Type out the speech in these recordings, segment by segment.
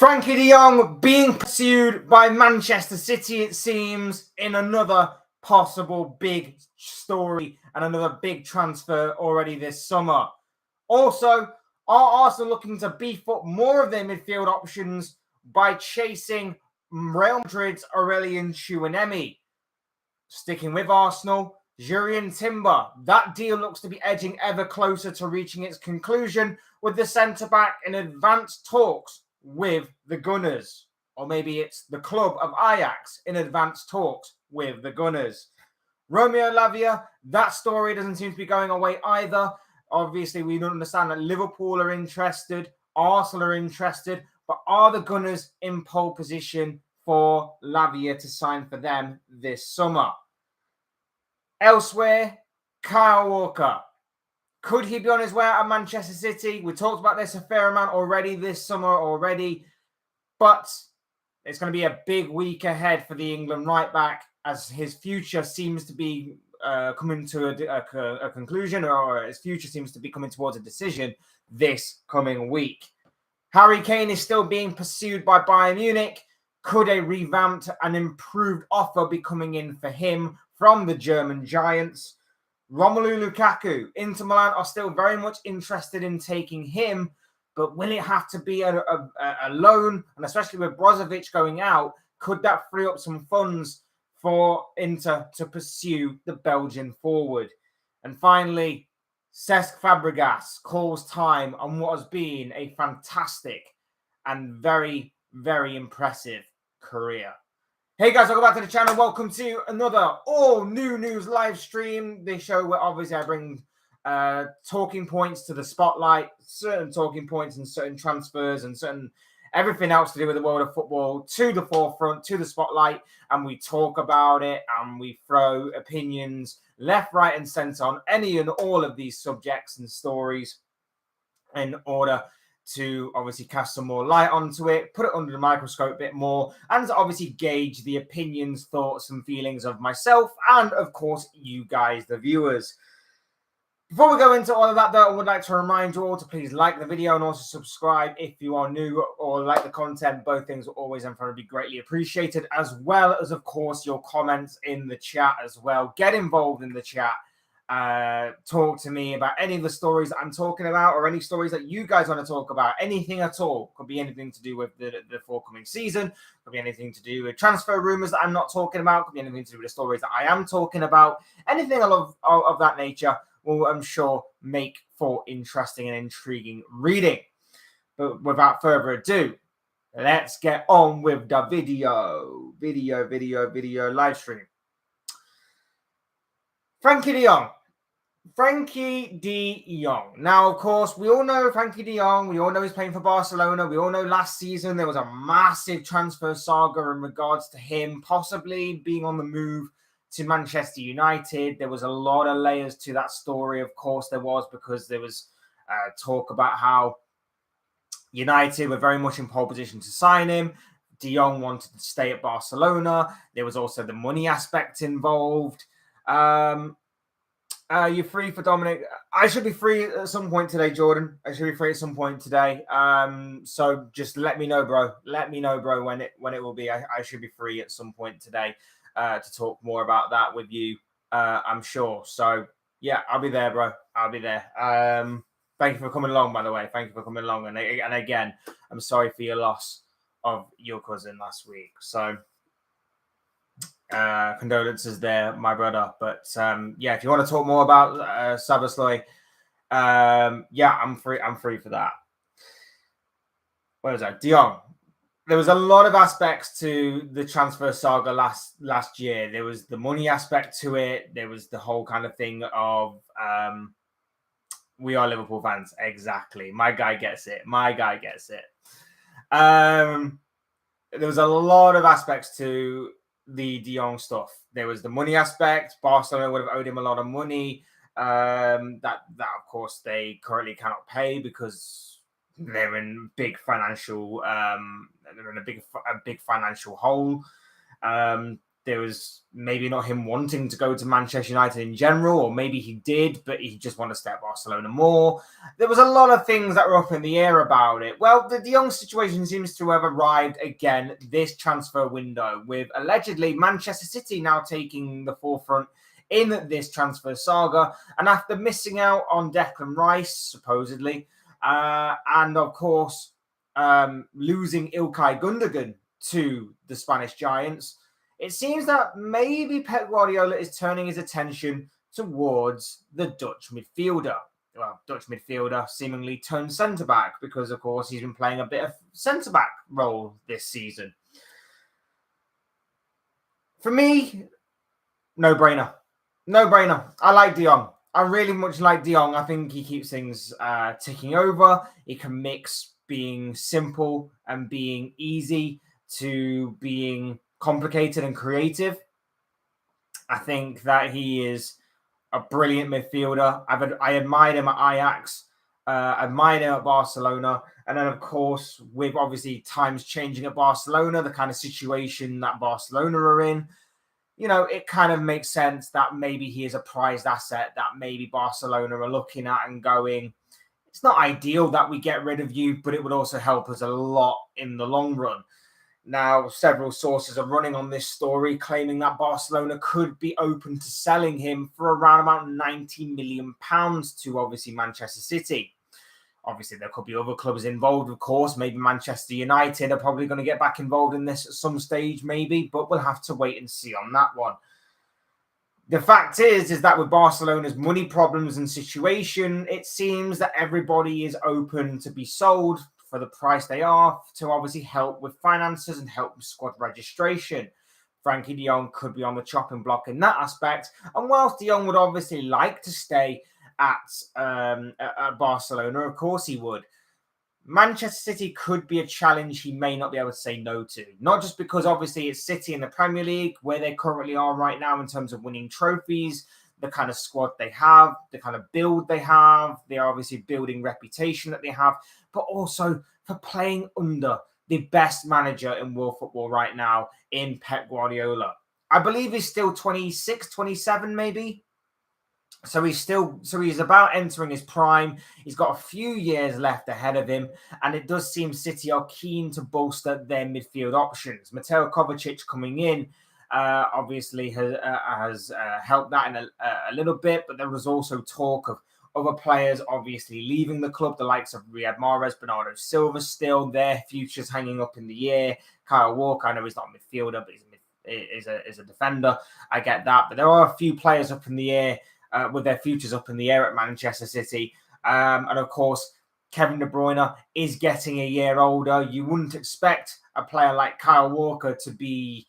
Frankie De Jong being pursued by Manchester City, it seems, in another possible big story and another big transfer already this summer. Also, are Arsenal looking to beef up more of their midfield options by chasing Real Madrid's Aurelian Tchouameni? Sticking with Arsenal, Jurrien Timber. That deal looks to be edging ever closer to reaching its conclusion, with the centre-back in advanced talks with the Gunners. Or maybe it's the club of Ajax in advanced talks with the Gunners. Romeo Lavia, that story doesn't seem to be going away either. Obviously, we don't understand that Liverpool are interested, Arsenal are interested, but are the Gunners in pole position for Lavia to sign for them this summer? Elsewhere, Kyle Walker. Could he be on his way out of Manchester City? We talked about this a fair amount already this summer already, but it's going to be a big week ahead for the England right back as his future seems to be coming to a conclusion, or his future seems to be coming towards a decision this coming week. Harry Kane is still being pursued by Bayern Munich. Could a revamped and improved offer be coming in for him from the German Giants? Romelu Lukaku, Inter Milan are still very much interested in taking him, but will it have to be a loan? And especially with Brozovic going out, could that free up some funds for Inter to pursue the Belgian forward? And finally, Cesc Fabregas calls time on what has been a fantastic and very, very impressive career. Hey guys, welcome back to the channel. Welcome to another all new news live stream. This show where obviously I bring talking points to the spotlight, certain talking points and certain transfers and certain everything else to do with the world of football to the forefront, to the spotlight, and we talk about it and we throw opinions left, right, and centre on any and all of these subjects and stories in order to obviously cast some more light onto it, put it under the microscope a bit more, and to obviously gauge the opinions, thoughts, and feelings of myself and, of course, you guys, the viewers. Before we go into all of that, though, I would like to remind you all to please like the video and also subscribe if you are new or like the content. Both things will always and forever be greatly appreciated, as well as, of course, your comments in the chat as well. Get involved in the chat. Talk to me about any of the stories that I'm talking about or any stories that you guys want to talk about. Anything at all. Could be anything to do with the forthcoming season. Could be anything to do with transfer rumors that I'm not talking about. Could be anything to do with the stories that I am talking about. Anything of that nature will, I'm sure, make for interesting and intriguing reading. But without further ado, let's get on with the video live stream. Frankie De Jong. Frankie De Jong. Now, of course, we all know Frankie De Jong. We all know he's playing for Barcelona. We all know last season there was a massive transfer saga in regards to him possibly being on the move to Manchester United. There was a lot of layers to that story. Of course, there was, because there was talk about how United were very much in pole position to sign him. De Jong wanted to stay at Barcelona. There was also the money aspect involved. You're free for Dominic. I should be free at some point today, Jordan. I should be free at some point today. So just let me know, bro. Let me know, bro, when it will be. I should be free at some point today to talk more about that with you. I'm sure. So yeah, I'll be there, bro. I'll be there. Thank you for coming along, by the way. Thank you for coming along. And again, I'm sorry for your loss of your cousin last week. So condolences there, my brother. But yeah, if you want to talk more about Szoboszlai, yeah, I'm free for that. What was that? De Jong. There was a lot of aspects to the transfer saga last year. There was the money aspect to it. There was the whole kind of thing of we are Liverpool fans. Exactly. My guy gets it. There was a lot of aspects to the De Jong stuff. There was the money aspect. Barcelona would have owed him a lot of money. That of course they currently cannot pay because they're in big financial. They're in a big financial hole. there was maybe not him wanting to go to Manchester United in general, or maybe he did, but he just wanted to stay at Barcelona more. There was a lot of things that were up in the air about it. Well, the De Jong situation seems to have arrived again this transfer window, with allegedly Manchester City now taking the forefront in this transfer saga. And after missing out on Declan Rice, supposedly, and of course, losing İlkay Gundogan to the Spanish Giants, it seems that maybe Pep Guardiola is turning his attention towards the Dutch midfielder. Well, Dutch midfielder seemingly turned centre-back because, of course, he's been playing a bit of centre-back role this season. For me, no-brainer. No-brainer. I like De Jong. I really much like De Jong. I think he keeps things ticking over. He can mix being simple and being easy to being complicated and creative. I think that he is a brilliant midfielder. I admired him at Ajax, admired him at Barcelona, and then of course with obviously times changing at Barcelona, the kind of situation that Barcelona are in, you know, it kind of makes sense that maybe he is a prized asset that maybe Barcelona are looking at and going, it's not ideal that we get rid of you, but it would also help us a lot in the long run. Now, several sources are running on this story, claiming that Barcelona could be open to selling him for around about £90 million to obviously Manchester City. Obviously, there could be other clubs involved, of course. Maybe Manchester United are probably going to get back involved in this at some stage, maybe, but we'll have to wait and see on that one. The fact is that with Barcelona's money problems and situation, it seems that everybody is open to be sold for the price they are to obviously help with finances and help with squad registration. Frankie De Jong could be on the chopping block in that aspect. And whilst De Jong would obviously like to stay at Barcelona, of course he would, Manchester City could be a challenge he may not be able to say no to. Not just because obviously it's City in the Premier League, where they currently are right now in terms of winning trophies, the kind of squad they have, the kind of build they have, they are obviously building reputation that they have, but also for playing under the best manager in world football right now in Pep Guardiola. I believe he's still 26, 27 maybe. So he's about entering his prime. He's got a few years left ahead of him, and it does seem City are keen to bolster their midfield options. Mateo Kovacic coming in obviously has helped that in a little bit, but there was also talk of other players obviously leaving the club, the likes of Riyad Mahrez, Bernardo Silva, still their futures hanging up in the air. Kyle Walker, I know he's not a midfielder, but he's a defender. I get that, but there are a few players up in the air. With their futures up in the air at Manchester City. And of course, Kevin De Bruyne is getting a year older. You wouldn't expect a player like Kyle Walker to be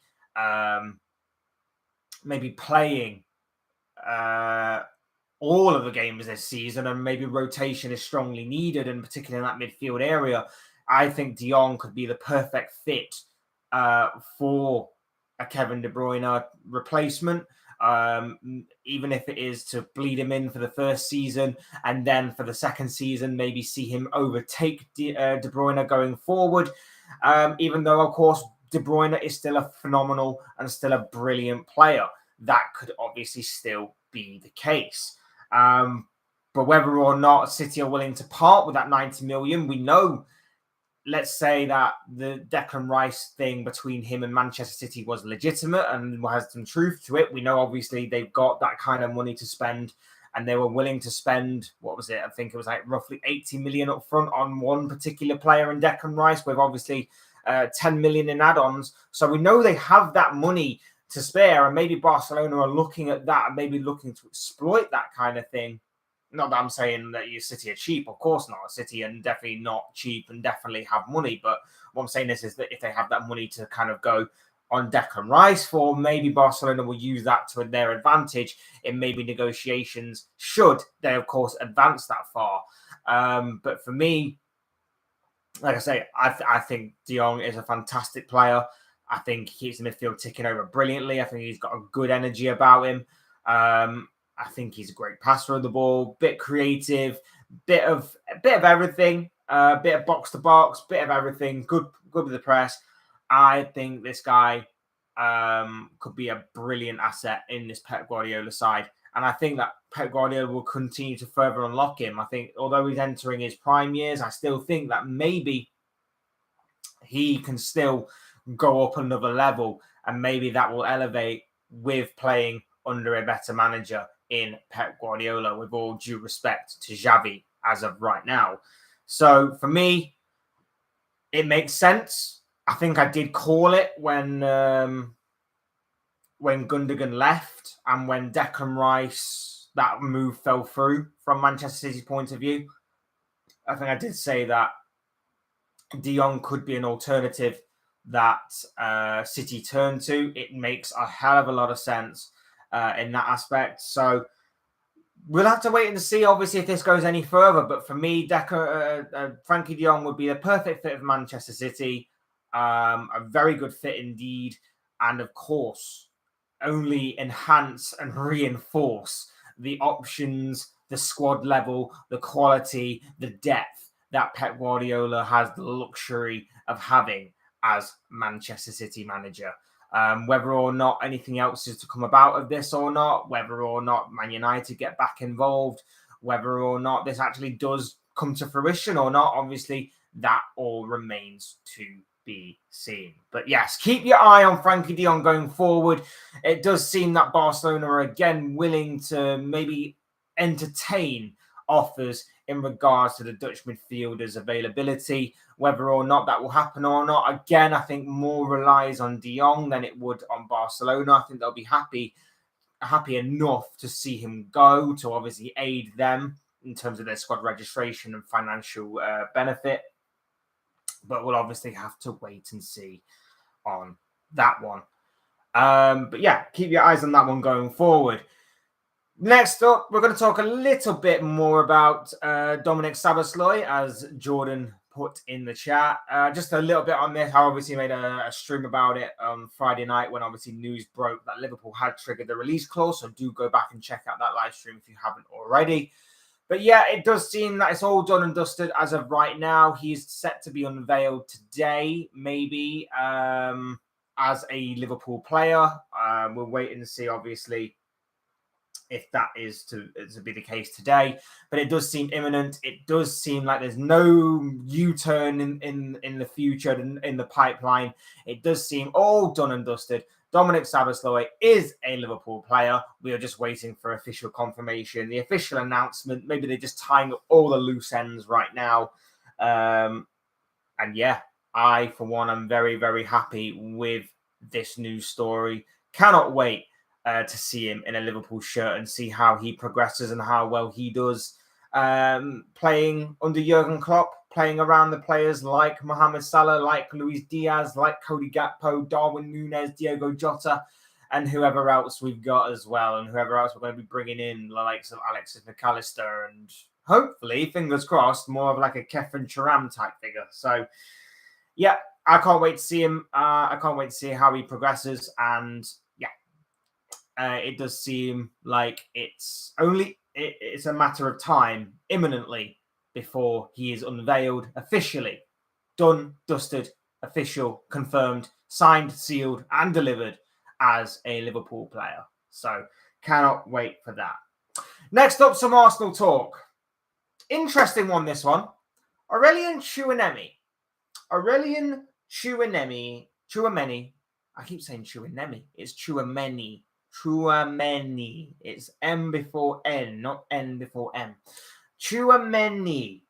maybe playing all of the games this season, and maybe rotation is strongly needed, and particularly in that midfield area. I think De Jong could be the perfect fit for a Kevin De Bruyne replacement. Even if it is to bleed him in for the first season and then for the second season, maybe see him overtake De Bruyne going forward. Even though, of course, De Bruyne is still a phenomenal and still a brilliant player. That could obviously still be the case. But whether or not City are willing to part with that 90 million, we know, let's say that the Declan Rice thing between him and Manchester City was legitimate and has some truth to it. We know, obviously, they've got that kind of money to spend, and they were willing to spend, what was it? I think it was like roughly 80 million up front on one particular player in Declan Rice, with obviously 10 million in add-ons. So we know they have that money to spare, and maybe Barcelona are looking at that and maybe looking to exploit that kind of thing. Not that I'm saying that your City are cheap, of course not. City are definitely not cheap and definitely have money. But what I'm saying is that if they have that money to kind of go on Declan Rice for, maybe Barcelona will use that to their advantage in maybe negotiations, should they, of course, advance that far. But for me, like I say, I think De Jong is a fantastic player. I think he keeps the midfield ticking over brilliantly. I think he's got a good energy about him. I think he's a great passer of the ball, bit creative, bit of everything, bit of box to box, bit of everything. Good with the press. I think this guy could be a brilliant asset in this Pep Guardiola side. And I think that Pep Guardiola will continue to further unlock him. I think although he's entering his prime years, I still think that maybe he can still go up another level, and maybe that will elevate with playing under a better manager in Pep Guardiola, with all due respect to Xavi as of right now. So for me, it makes sense. I think I did call it when Gundogan left and when Declan Rice, that move fell through from Manchester City's point of view. I think I did say that De Jong could be an alternative that City turn to. It makes a hell of a lot of sense in that aspect. So we'll have to wait and see, obviously, if this goes any further. But for me, Frankie De Jong would be the perfect fit for Manchester City. A very good fit indeed. And of course, only enhance and reinforce the options, the squad level, the quality, the depth that Pep Guardiola has the luxury of having as Manchester City manager. Whether or not anything else is to come about of this or not, whether or not Man United get back involved, whether or not this actually does come to fruition or not, obviously, that all remains to be seen. But yes, keep your eye on Frankie De Jong going forward. It does seem that Barcelona are again willing to maybe entertain offers in regards to the Dutch midfielder's availability. Whether or not that will happen or not, again, I think more relies on De Jong than it would on Barcelona. I think they'll be happy enough to see him go, to obviously aid them in terms of their squad registration and financial benefit. But we'll obviously have to wait and see on that one. But yeah, keep your eyes on that one going forward. Next up, we're going to talk a little bit more about Dominik Szoboszlai, as Jordan put in the chat. Just a little bit on this. I obviously made a stream about it on Friday night when obviously news broke that Liverpool had triggered the release clause. So do go back and check out that live stream if you haven't already. But yeah, it does seem that it's all done and dusted as of right now. He's set to be unveiled today, maybe, as a Liverpool player. We'll wait and see, obviously, if that is to be the case today. But it does seem imminent. It does seem like there's no U-turn in the future, in the pipeline. It does seem all done and dusted. Dominik Szoboszlai is a Liverpool player. We are just waiting for official confirmation, the official announcement. Maybe they're just tying up all the loose ends right now. And yeah, I, for one, am very, very happy with this news story. Cannot wait to see him in a Liverpool shirt and see how he progresses and how well he does playing under Jurgen Klopp, playing around the players like Mohamed Salah, like Luis Diaz, like Cody Gakpo, Darwin Núñez, Diogo Jota, and whoever else we've got as well, and whoever else we're going to be bringing in, the likes of Alexis McAllister, and hopefully, fingers crossed, more of like a Kefren Thuram type figure. So, yeah, I can't wait to see him. I can't wait to see how he progresses, and it does seem like it's a matter of time, imminently, before he is unveiled officially. Done, dusted, official, confirmed, signed, sealed, and delivered as a Liverpool player. So, cannot wait for that. Next up, some Arsenal talk. Interesting one, this one. Aurelian Tchouameni. Aurelian Tchouameni. I keep saying Tchouameni. It's Tchouameni. Tchouameni. It's M before N, not N before M. Tchouameni.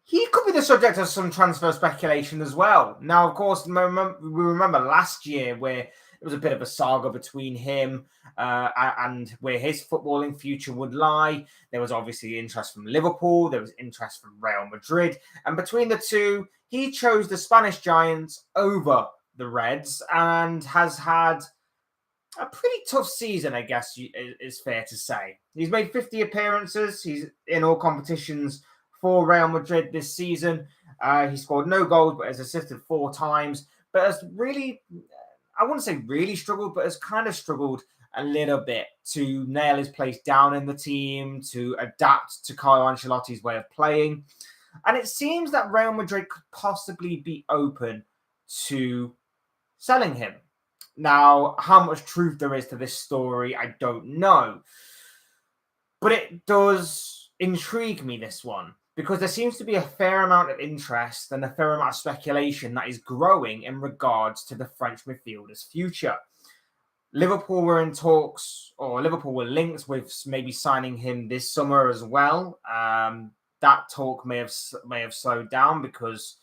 He could be the subject of some transfer speculation as well. Now, of course, we remember last year where it was a bit of a saga between him and where his footballing future would lie. There was obviously interest from Liverpool. There was interest from Real Madrid. And between the two, he chose the Spanish Giants over the Reds and has had a pretty tough season, I guess is fair to say. He's made 50 appearances. He's in all competitions for Real Madrid this season. He scored no goals, but has assisted 4 times. But has really, I wouldn't say really struggled, but has kind of struggled a little bit to nail his place down in the team, to adapt to Carlo Ancelotti's way of playing. And it seems that Real Madrid could possibly be open to selling him. Now, how much truth there is to this story, I don't know. But it does intrigue me, this one, because there seems to be a fair amount of interest and a fair amount of speculation that is growing in regards to the French midfielder's future. Liverpool were in talks, or Liverpool were linked with maybe signing him this summer as well. That talk may have slowed down because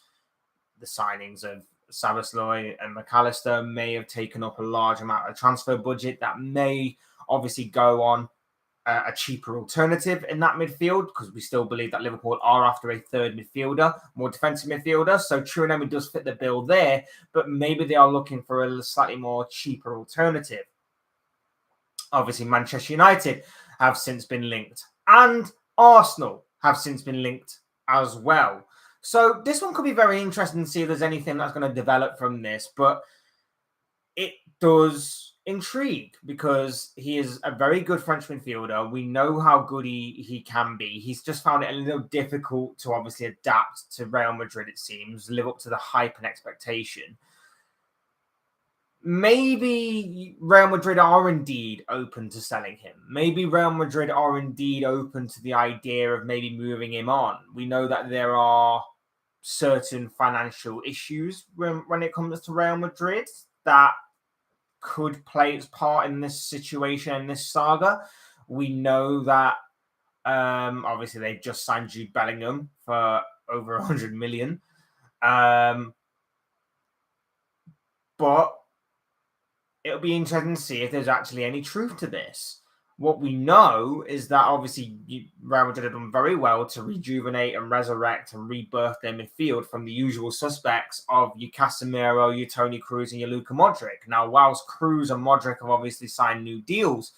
the signings of Sabasloy and McAllister may have taken up a large amount of transfer budget that may obviously go on a cheaper alternative in that midfield, because we still believe that Liverpool are after a third midfielder, more defensive midfielder. So Tchouameni does fit the bill there, but maybe they are looking for a slightly more cheaper alternative. Obviously, Manchester United have since been linked, and Arsenal have since been linked as well. So this one could be very interesting to see if there's anything that's going to develop from this, but it does intrigue because he is a very good French midfielder. We know how good he can be. He's just found it a little difficult to obviously adapt to Real Madrid, it seems, live up to the hype and expectation. Maybe Real Madrid are indeed open to selling him. Maybe Real Madrid are indeed open to the idea of maybe moving him on. We know that there are certain financial issues when it comes to Real Madrid that could play its part in this situation, in this saga. We know that obviously they've just signed Jude Bellingham for over 100 million. But it'll be interesting to see if there's actually any truth to this. What we know is that obviously Real Madrid have done very well to rejuvenate and resurrect and rebirth their midfield from the usual suspects of your Casemiro, your Toni Kroos, and your Luka Modric. Now, whilst Kroos and Modric have obviously signed new deals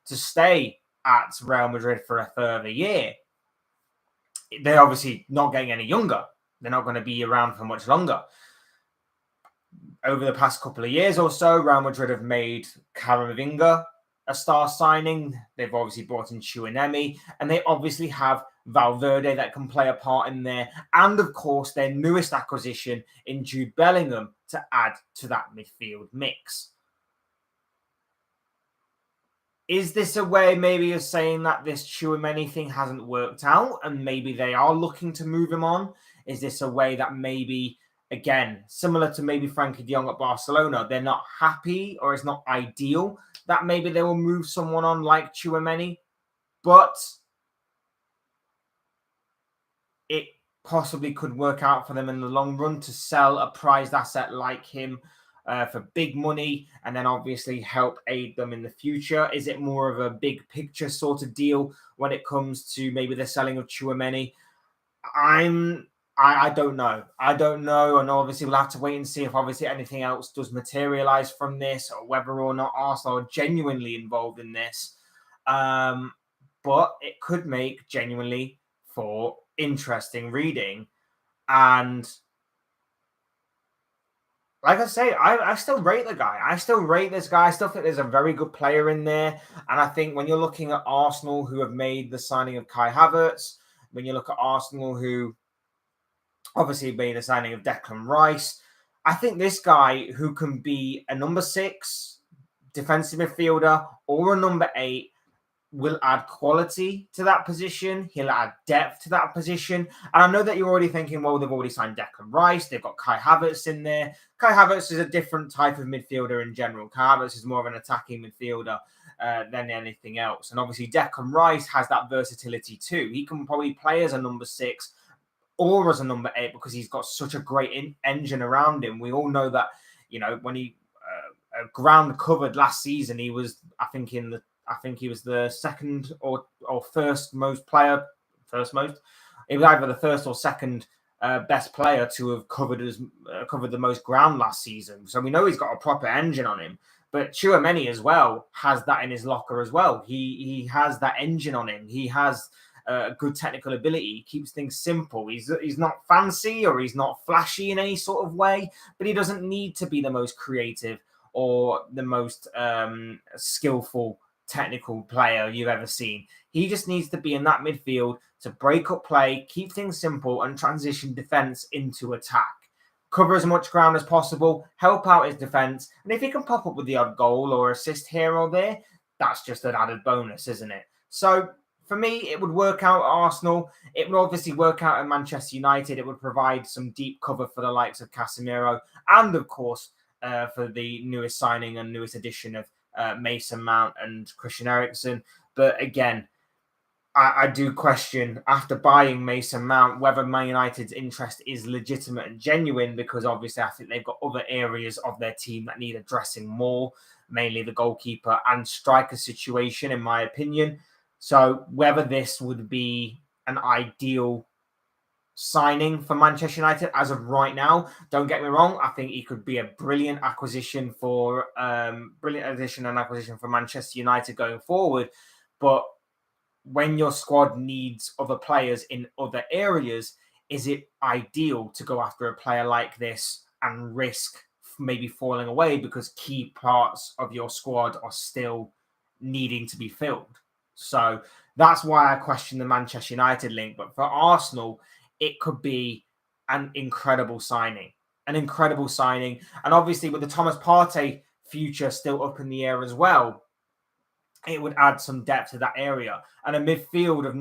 to stay at Real Madrid for a further year, they're obviously not getting any younger. They're not going to be around for much longer. Over the past couple of years or so, Real Madrid have made Camavinga a star signing. They've obviously brought in Tchouameni, and they obviously have Valverde that can play a part in there. And of course, their newest acquisition in Jude Bellingham to add to that midfield mix. Is this a way maybe of saying that this Tchouameni thing hasn't worked out and maybe they are looking to move him on? Is this a way that maybe, again, similar to maybe Frankie De Jong at Barcelona, they're not happy or it's not ideal that maybe they will move someone on like Tchouameni, but it possibly could work out for them in the long run to sell a prized asset like him for big money and then obviously help aid them in the future? Is it more of a big picture sort of deal when it comes to maybe the selling of Tchouameni? I don't know. I don't know. And obviously we'll have to wait and see if obviously anything else does materialize from this or whether or not Arsenal are genuinely involved in this. But it could make genuinely for interesting reading. And like I say, I still rate the guy. I still rate this guy. I still think there's a very good player in there. And I think when you're looking at Arsenal, who have made the signing of Kai Havertz, when you look at Arsenal, who obviously made the signing of Declan Rice, I think this guy who can be a number 6 defensive midfielder or a number 8 will add quality to that position. He'll add depth to that position. And I know that you're already thinking, well, they've already signed Declan Rice. They've got Kai Havertz in there. Kai Havertz is a different type of midfielder in general. Kai Havertz is more of an attacking midfielder than anything else. And obviously Declan Rice has that versatility too. He can probably play as a number 6 or as a number 8 because he's got such a great engine around him. We all know that, you know, when he ground covered last season, he was, I think he was the second or first most player. First most. He was either the first or second best player to have covered the most ground last season. So we know he's got a proper engine on him. But Tchouameni as well has that in his locker as well. He has that engine on him. He has good technical ability. He keeps things simple. He's not fancy or he's not flashy in any sort of way, but he doesn't need to be the most creative or the most skillful technical player you've ever seen. He just needs to be in that midfield to break up play, keep things simple, and transition defense into attack. cover as much ground as possible, help out his defence, and if he can pop up with the odd goal or assist here or there, that's just an added bonus, isn't it? So for me, it would work out at Arsenal. It would obviously work out at Manchester United. It would provide some deep cover for the likes of Casemiro and, of course, for the newest signing and newest addition of Mason Mount and Christian Eriksen. But again, I do question, after buying Mason Mount, whether Man United's interest is legitimate and genuine, because obviously I think they've got other areas of their team that need addressing more, mainly the goalkeeper and striker situation, in my opinion. So whether this would be an ideal signing for Manchester United as of right now, don't get me wrong, I think he could be a brilliant acquisition for Manchester United going forward. But when your squad needs other players in other areas, is it ideal to go after a player like this and risk maybe falling away because key parts of your squad are still needing to be filled? So that's why I question the Manchester United link. But for Arsenal, it could be an incredible signing. And obviously with the Thomas Partey future still up in the air as well, it would add some depth to that area, and a midfield of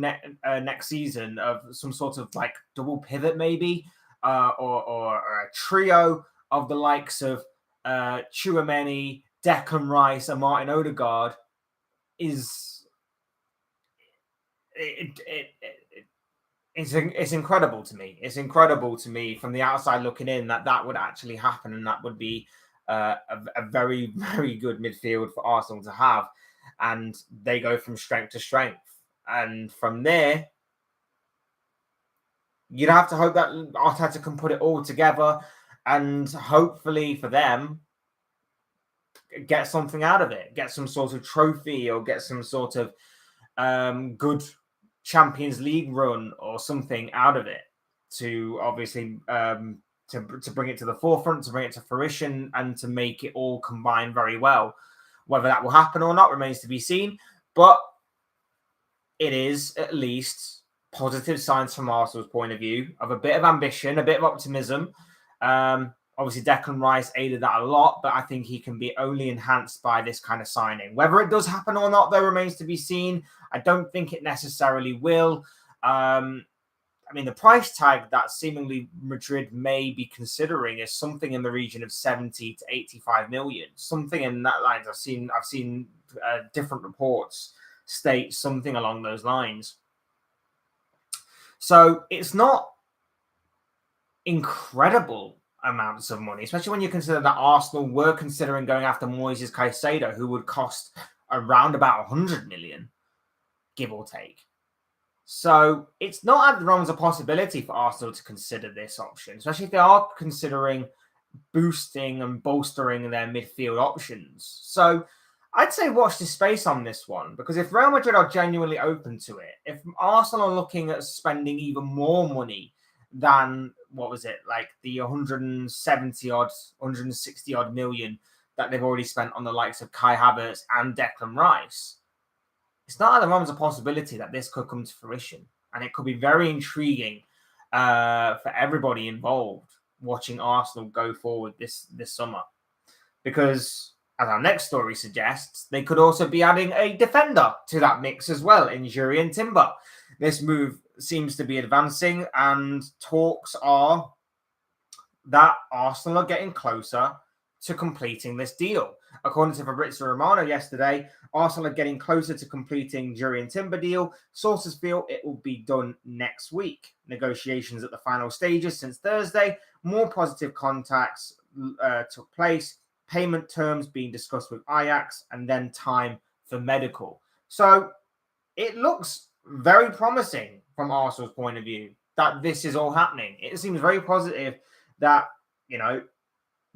next season of some sort of like double pivot maybe, or a trio of the likes of Tchouameni, Declan Rice, and Martin Odegaard is it's incredible to me. It's incredible to me from the outside looking in that would actually happen, and that would be a very, very good midfield for Arsenal to have. And they go from strength to strength. And from there, you'd have to hope that Arteta can put it all together and hopefully for them, get something out of it. Get some sort of trophy or get some sort of good Champions League run or something out of it to obviously to bring it to the forefront, to bring it to fruition, and to make it all combine very well. Whether that will happen or not remains to be seen, but it is at least positive signs from Arsenal's point of view of a bit of ambition, a bit of optimism. Obviously, Declan Rice aided that a lot, but I think he can be only enhanced by this kind of signing. Whether it does happen or not, though, remains to be seen. I don't think it necessarily will. I mean, the price tag that seemingly Madrid may be considering is something in the region of 70 to 85 million. Something in that line. I've seen different reports state something along those lines. So it's not incredible amounts of money, especially when you consider that Arsenal were considering going after Moises Caicedo, who would cost around about 100 million, give or take. So it's not at the realms of possibility for Arsenal to consider this option, especially if they are considering boosting and bolstering their midfield options. So I'd say watch this space on this one, because if Real Madrid are genuinely open to it, if Arsenal are looking at spending even more money than, what was it, like the 160 odd million that they've already spent on the likes of Kai Havertz and Declan Rice, it's not out of the realms of possibility that this could come to fruition. And it could be very intriguing for everybody involved watching Arsenal go forward this summer. Because, as our next story suggests, they could also be adding a defender to that mix as well in Aurelian Tchouameni. This move seems to be advancing, and talks are that Arsenal are getting closer to completing this deal. According to Fabrizio Romano yesterday, Arsenal are getting closer to completing Aurelian Tchouameni deal. Sources feel it will be done next week. Negotiations at the final stages since Thursday. More positive contacts took place. Payment terms being discussed with Ajax, and then time for medical. So it looks very promising from Arsenal's point of view that this is all happening. It seems very positive that, you know,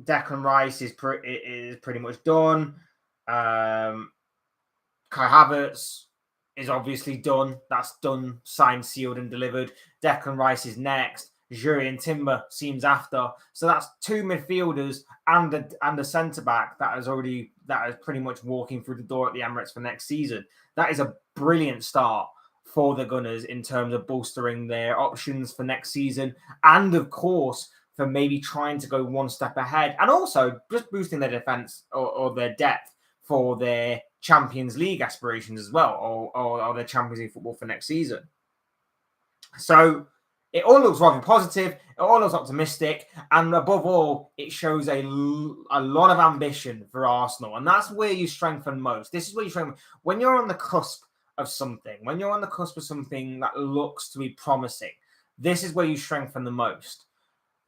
Declan Rice is pretty much done. Kai Havertz is obviously done. That's done, signed, sealed, and delivered. Declan Rice is next. Aurelian Tchouameni seems after. So that's two midfielders and a centre back that is pretty much walking through the door at the Emirates for next season. That is a brilliant start for the Gunners in terms of bolstering their options for next season, and of course for maybe trying to go one step ahead, and also just boosting their defense or their depth for their Champions League aspirations as well, or their Champions League football for next season. So it all looks rather positive. It all looks optimistic. And above all, it shows a lot of ambition for Arsenal. And that's where you strengthen most. This is where you strengthen. When you're on the cusp of something, when you're on the cusp of something that looks to be promising, this is where you strengthen the most.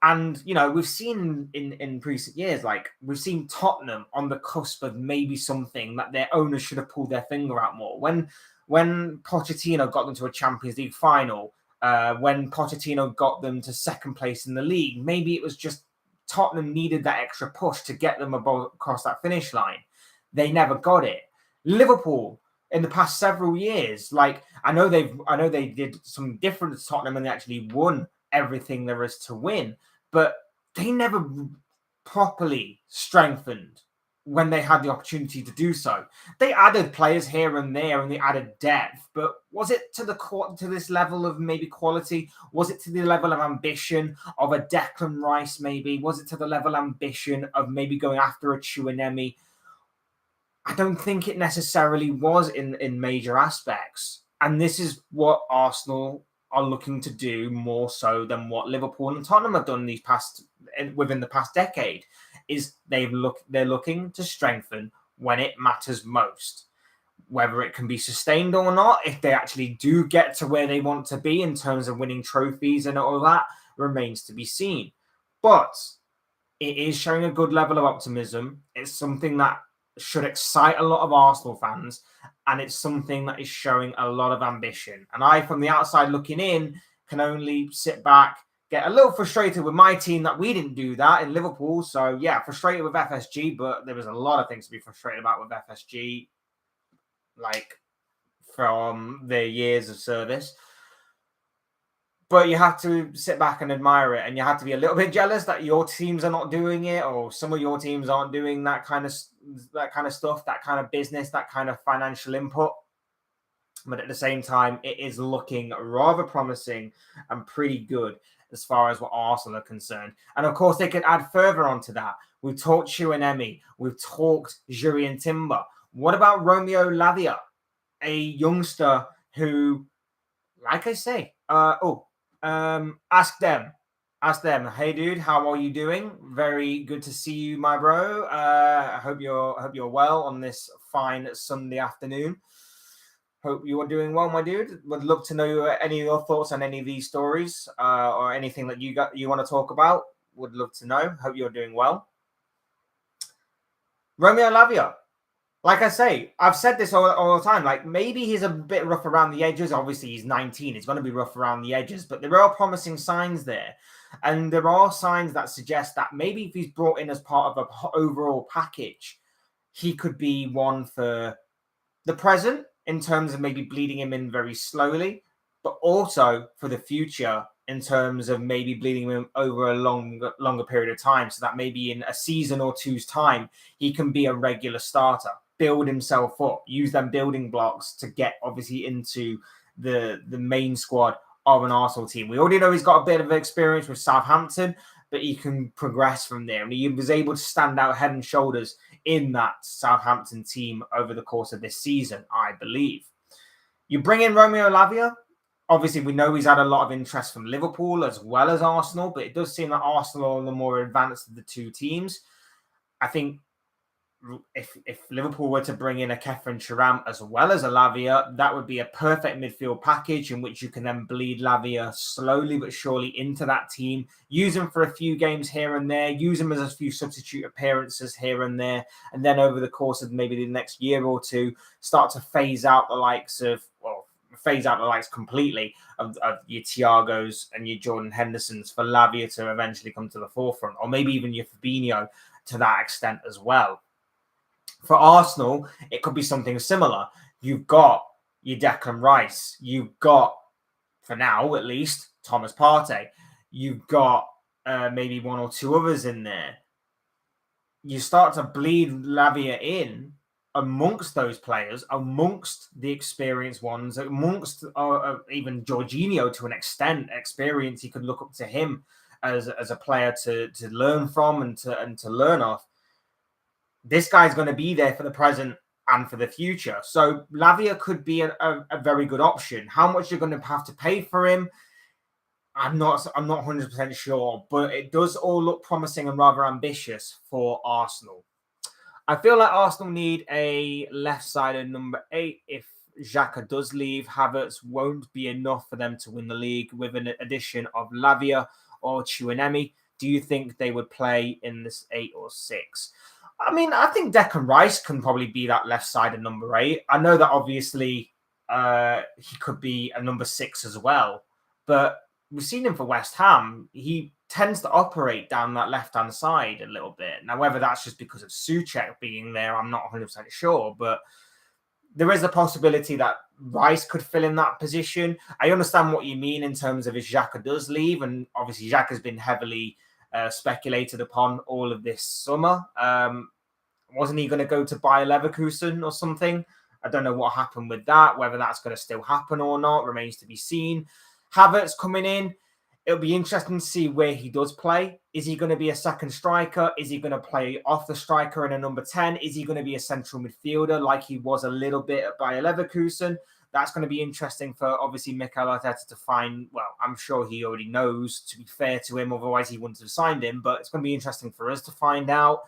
And, you know, we've seen in recent years, like we've seen Tottenham on the cusp of maybe something that their owners should have pulled their finger out more. When Pochettino got them to a Champions League final, when Pochettino got them to second place in the league, maybe it was just Tottenham needed that extra push to get them across that finish line. They never got it. Liverpool in the past several years, like I know they did some different to Tottenham and they actually won everything there is to win, but they never properly strengthened when they had the opportunity to do so. They added players here and there and they added depth, but was it to this level of maybe quality? Was it to the level of ambition of a Declan Rice maybe? Was it to the level of ambition of maybe going after a Tchouameni? I don't think it necessarily was in major aspects. And this is what Arsenal are looking to do more so than what Liverpool and Tottenham have done within the past decade. Is they're looking to strengthen when it matters most. Whether it can be sustained or not, if they actually do get to where they want to be in terms of winning trophies and all that, remains to be seen. But it is showing a good level of optimism. It's something that should excite a lot of Arsenal fans, and it's something that is showing a lot of ambition. And I, from the outside looking in, can only sit back, get a little frustrated with my team that we didn't do that in Liverpool. So, yeah, frustrated with FSG, but there was a lot of things to be frustrated about with FSG, like from their years of service. But you have to sit back and admire it, and you have to be a little bit jealous that your teams are not doing it, or some of your teams aren't doing that kind of stuff, that kind of business, that kind of financial input. But at the same time, it is looking rather promising and pretty good as far as what Arsenal are concerned. And of course, they could add further onto that. We've talked Tchouameni. We've talked Aurelian Timber. What about Romeo Lavia, a youngster who, like I say, ask them. Hey, dude, how are you doing? Very good to see you, my bro. I hope you're well on this fine Sunday afternoon. Hope you are doing well, my dude. Would love to know any of your thoughts on any of these stories or anything that you want to talk about. Would love to know. Hope you're doing well. Romeo Lavia. Like I say, I've said this all the time. Like, maybe he's a bit rough around the edges. Obviously, he's 19. He's going to be rough around the edges. But there are promising signs there. And there are signs that suggest that maybe if he's brought in as part of an overall package, he could be one for the present in terms of maybe bleeding him in very slowly, but also for the future in terms of maybe bleeding him over a longer period of time. So that maybe in a season or two's time, he can be a regular starter. Build himself up, use them building blocks to get obviously into the main squad of an Arsenal team. We already know he's got a bit of experience with Southampton, but he can progress from there. And he was able to stand out head and shoulders in that Southampton team over the course of this season, I believe. You bring in Romeo Lavia. Obviously, we know he's had a lot of interest from Liverpool as well as Arsenal, but it does seem that Arsenal are the more advanced of the two teams. I think if Liverpool were to bring in a Kefren Thuram as well as a Lavia, that would be a perfect midfield package in which you can then bleed Lavia slowly but surely into that team, use him for a few games here and there, use him as a few substitute appearances here and there, and then over the course of maybe the next year or two, start to phase out the likes completely of your Thiagos and your Jordan Hendersons for Lavia to eventually come to the forefront, or maybe even your Fabinho to that extent as well. For Arsenal, it could be something similar. You've got your Declan Rice. You've got, for now at least, Thomas Partey. You've got maybe one or two others in there. You start to bleed Lavia in amongst those players, amongst the experienced ones, amongst even Jorginho to an extent, experience. You could look up to him as a player to learn from and to learn off. This guy's going to be there for the present and for the future. So Lavia could be a very good option. How much you're going to have to pay for him, I'm not 100% sure, but it does all look promising and rather ambitious for Arsenal. I feel like Arsenal need a left-sided number 8. If Xhaka does leave, Havertz won't be enough for them to win the league with an addition of Lavia or Tchouameni. Do you think they would play in this 8 or 6? I mean, I think Declan Rice can probably be that left-sided number 8. I know that obviously he could be a number 6 as well, but we've seen him for West Ham. He tends to operate down that left-hand side a little bit. Now, whether that's just because of Souček being there, I'm not 100% sure, but there is a possibility that Rice could fill in that position. I understand what you mean in terms of if Xhaka does leave, and obviously Xhaka's been heavily speculated upon all of this summer. Wasn't he going to go to Bayer Leverkusen or something? I don't know what happened with that. Whether that's going to still happen or not remains to be seen. Havertz coming in, it'll be interesting to see where he does play. Is he going to be a second striker? Is he going to play off the striker in a number 10? Is he going to be a central midfielder like he was a little bit at Bayer Leverkusen? That's going to be interesting for, obviously, Mikel Arteta to find. Well, I'm sure he already knows, to be fair to him. Otherwise, he wouldn't have signed him. But it's going to be interesting for us to find out.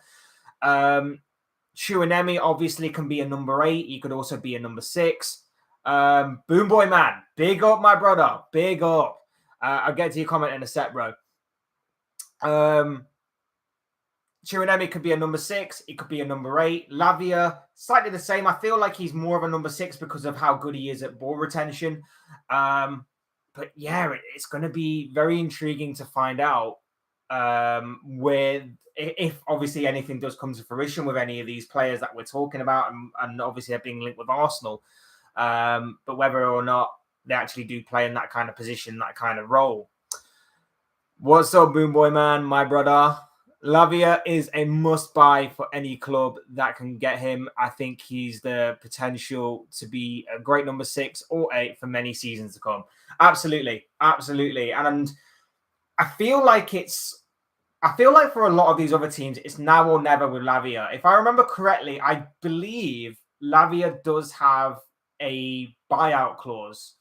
Tchouameni obviously can be a number 8. He could also be a number 6. Boom Boy Man, big up, my brother. Big up. I'll get to your comment in a sec, bro. Tchouameni could be a number 6. He could be a number 8. Lavia, slightly the same. I feel like he's more of a number 6 because of how good he is at ball retention. But yeah, it's going to be very intriguing to find out if obviously anything does come to fruition with any of these players that we're talking about, and obviously they're being linked with Arsenal. But whether or not they actually do play in that kind of position, that kind of role. What's up, Boom Boy Man, my brother? Lavia is a must-buy for any club that can get him. I think he's the potential to be a great number 6 or 8 for many seasons to come. Absolutely. Absolutely. And I feel like for a lot of these other teams, it's now or never with Lavia. If I remember correctly, I believe Lavia does have a buyout clause,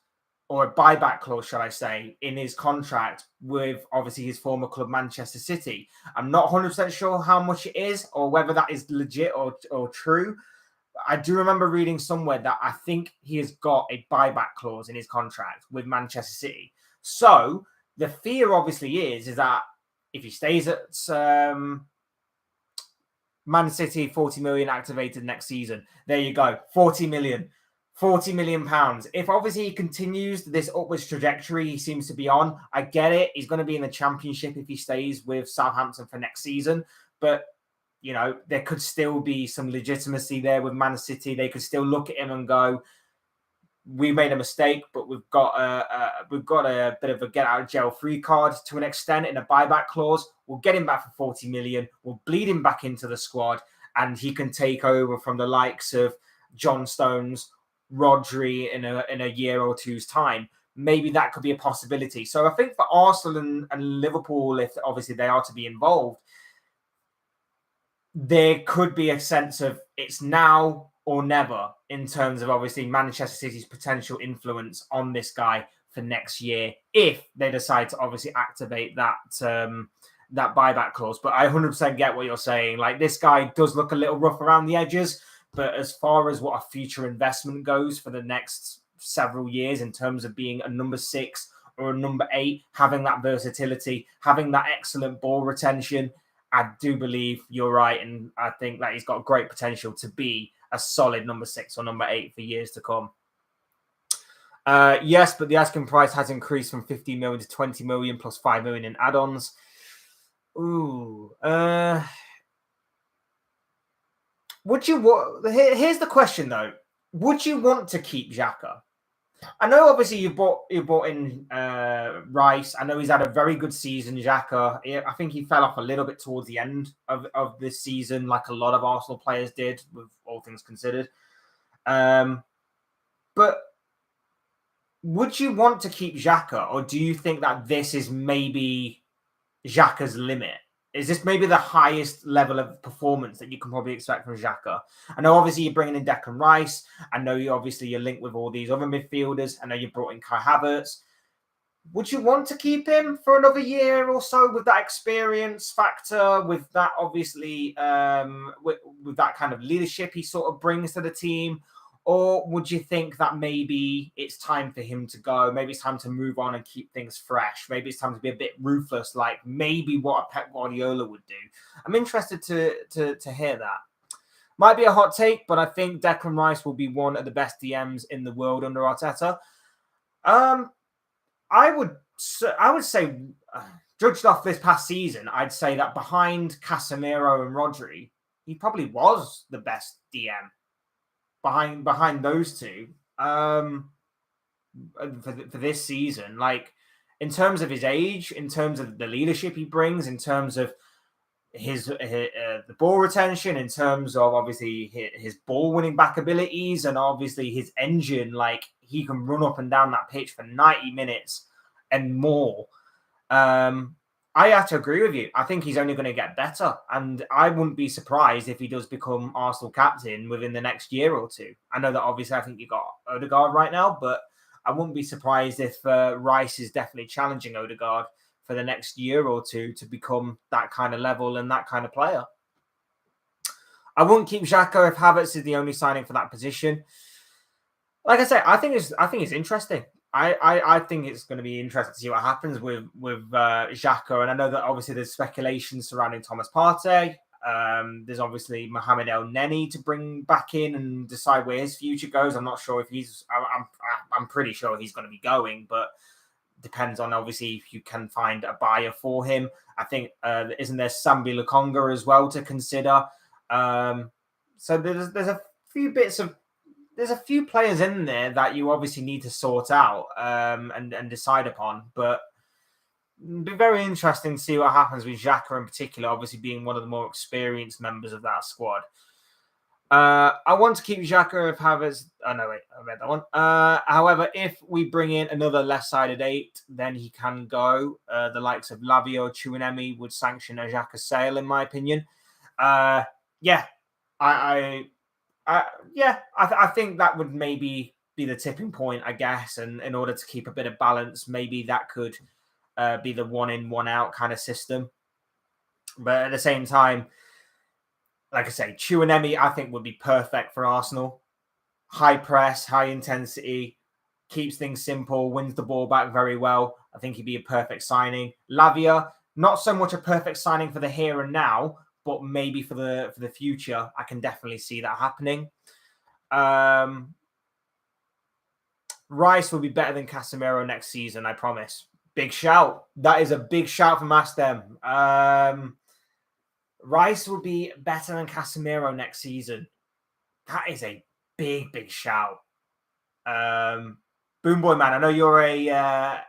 or a buyback clause, shall I say, in his contract with obviously his former club, Manchester City. I'm not 100% sure how much it is or whether that is legit or true. I do remember reading somewhere that I think he has got a buyback clause in his contract with Manchester City. So the fear obviously is that if he stays at Man City, 40 million activated next season, there you go, 40 million. 40 million pounds. If obviously he continues this upwards trajectory he seems to be on, I get it. He's going to be in the Championship if he stays with Southampton for next season. But, you know, there could still be some legitimacy there with Man City. They could still look at him and go, we made a mistake, but we've got a bit of a get out of jail free card to an extent in a buyback clause. We'll get him back for 40 million. We'll bleed him back into the squad, and he can take over from the likes of John Stones, Rodri in a year or two's time. Maybe that could be a possibility. So I think for Arsenal and Liverpool, if obviously they are to be involved, there could be a sense of it's now or never in terms of obviously Manchester City's potential influence on this guy for next year if they decide to obviously activate that buyback clause. But I 100% get what you're saying. Like, this guy does look a little rough around the edges, but as far as what a future investment goes for the next several years in terms of being a number 6 or a number 8, having that versatility, having that excellent ball retention, I do believe you're right. And I think that he's got great potential to be a solid number 6 or number 8 for years to come. Yes, but the asking price has increased from 15 million to 20 million plus 5 million in add-ons. Here's the question though. Would you want to keep Xhaka? I know obviously you bought in Rice. I know he's had a very good season, Xhaka. I think he fell off a little bit towards the end of this season, like a lot of Arsenal players did, with all things considered. But would you want to keep Xhaka, or do you think that this is maybe Xhaka's limit? Is this maybe the highest level of performance that you can probably expect from Xhaka? I know obviously you're bringing in Declan Rice. I know you're linked with all these other midfielders. I know you brought in Kai Havertz. Would you want to keep him for another year or so with that experience factor, with that obviously, with that kind of leadership he sort of brings to the team? Or would you think that maybe it's time for him to go? Maybe it's time to move on and keep things fresh. Maybe it's time to be a bit ruthless, like maybe what a Pep Guardiola would do. I'm interested to hear that. Might be a hot take, but I think Declan Rice will be one of the best DMs in the world under Arteta. I would say, judged off this past season, I'd say that behind Casemiro and Rodri, he probably was the best DM. Behind those two, for this season, like in terms of his age, in terms of the leadership he brings, in terms of his the ball retention, in terms of obviously his ball winning back abilities, and obviously his engine, like he can run up and down that pitch for 90 minutes and more. I have to agree with you. I think he's only going to get better. And I wouldn't be surprised if he does become Arsenal captain within the next year or two. I know that obviously I think you've got Odegaard right now, but I wouldn't be surprised if Rice is definitely challenging Odegaard for the next year or two to become that kind of level and that kind of player. I wouldn't keep Xhaka if Havertz is the only signing for that position. Like I said, I think it's interesting. I think it's going to be interesting to see what happens with Xhaka. And I know that obviously there's speculation surrounding Thomas Partey. There's obviously Mohamed El Neni to bring back in and decide where his future goes. I'm not sure if I'm pretty sure he's going to be going, but depends on obviously if you can find a buyer for him. I think isn't there Sambi Lokonga as well to consider? So there's a few bits of. There's a few players in there that you obviously need to sort out and decide upon. But it'll be very interesting to see what happens with Xhaka in particular, obviously being one of the more experienced members of that squad. I want to keep Xhaka if Havertz... Oh, no, wait, I read that one. However, if we bring in another left-sided 8, then he can go. The likes of Lavia or Tchouameni would sanction a Xhaka sale, in my opinion. I think that would maybe be the tipping point, I guess. And in order to keep a bit of balance, maybe that could be the one in, one out kind of system. But at the same time, like I say, Tchouameni, I think would be perfect for Arsenal. High press, high intensity, keeps things simple, wins the ball back very well. I think he'd be a perfect signing. Lavia, not so much a perfect signing for the here and now, but maybe for the future. I can definitely see that happening. Rice will be better than Casemiro next season, I promise. Big shout. That is a big shout from Astem. Rice will be better than Casemiro next season. That is a big, big shout. Boom Boy Man, I know you're a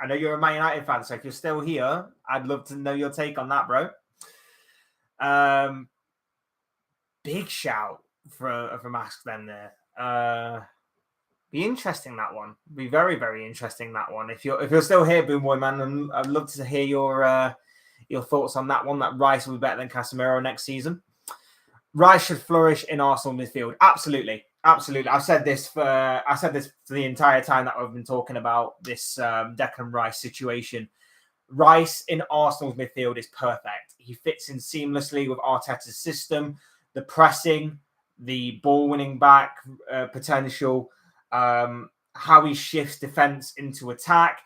Man United fan, so if you're still here, I'd love to know your take on that, bro. Big shout from Ask then there. Be interesting, that one. Be very, very interesting, that one. If you're still here, Boom Boy Man, I'd love to hear your thoughts on that one. That Rice will be better than Casemiro next season. Rice should flourish in Arsenal midfield. Absolutely. I've said this for the entire time that I've been talking about this Declan Rice situation. Rice in Arsenal's midfield is perfect. He fits in seamlessly with Arteta's system, the pressing, the ball winning back potential, how he shifts defense into attack,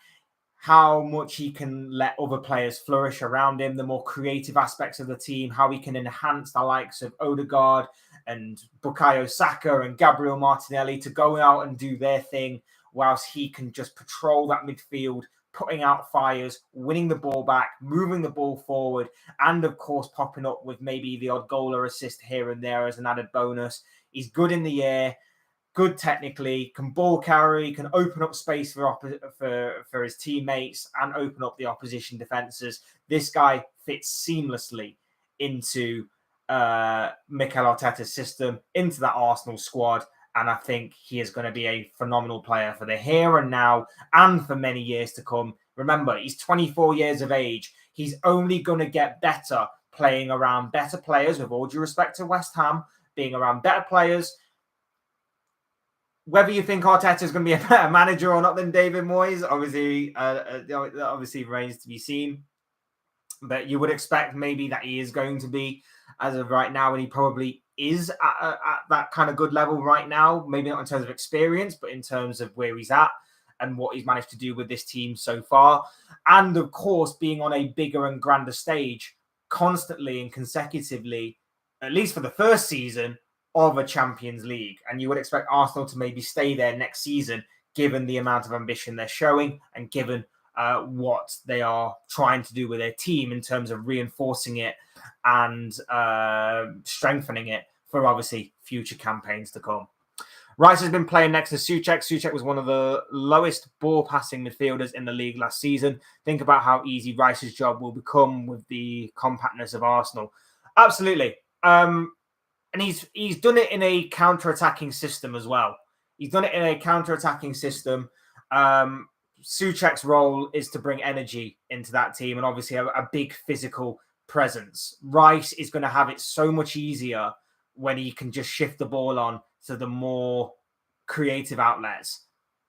how much he can let other players flourish around him, the more creative aspects of the team, how he can enhance the likes of Odegaard and Bukayo Saka and Gabriel Martinelli to go out and do their thing, whilst he can just patrol that midfield, putting out fires, winning the ball back, moving the ball forward, and of course popping up with maybe the odd goal or assist here and there as an added bonus. He's good in the air, good technically, can ball carry, can open up space for his teammates and open up the opposition defenses. This guy fits seamlessly into Mikel Arteta's system, into that Arsenal squad. And I think he is going to be a phenomenal player for the here and now and for many years to come. Remember, he's 24 years of age. He's only going to get better playing around better players, with all due respect to West Ham, being around better players. Whether you think Arteta is going to be a better manager or not than David Moyes, obviously remains to be seen. But you would expect maybe that he is going to be, as of right now, and he probably is at that kind of good level right now. Maybe not in terms of experience, but in terms of where he's at and what he's managed to do with this team so far. And of course, being on a bigger and grander stage constantly and consecutively, at least for the first season of a Champions League. And you would expect Arsenal to maybe stay there next season, given the amount of ambition they're showing and given what they are trying to do with their team in terms of reinforcing it and strengthening it for obviously future campaigns to come. Rice has been playing next to Souček. Souček was one of the lowest ball passing midfielders in the league last season. Think about how easy Rice's job will become with the compactness of Arsenal. Absolutely. And he's done it in a counter-attacking system as well. He's done it in a counter-attacking system. Souček's role is to bring energy into that team and obviously a big physical presence. Rice is going to have it so much easier when he can just shift the ball on to the more creative outlets.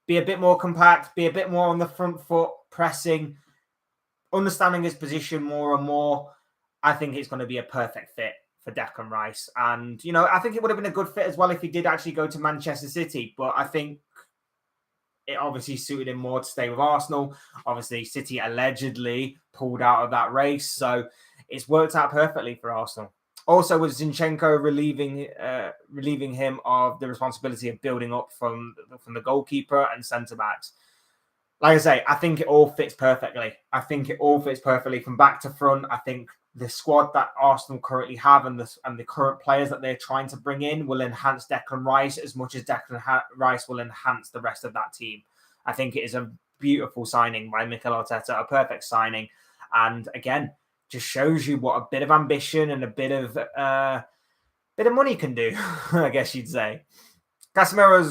Be a bit more compact, be a bit more on the front foot, pressing, understanding his position more and more. I think it's going to be a perfect fit for Declan Rice. And, you know, I think it would have been a good fit as well if he did actually go to Manchester City. But I think it obviously suited him more to stay with Arsenal. Obviously, City allegedly pulled out of that race. So it's worked out perfectly for Arsenal. Also, with Zinchenko relieving him of the responsibility of building up from the goalkeeper and centre-backs. Like I say, I think it all fits perfectly. I think it all fits perfectly from back to front. I think the squad that Arsenal currently have and the current players that they're trying to bring in will enhance Declan Rice as much as Declan Rice will enhance the rest of that team. I think it is a beautiful signing by Mikel Arteta, a perfect signing. And again, just shows you what a bit of ambition and a bit of money can do, I guess you'd say. Casemiro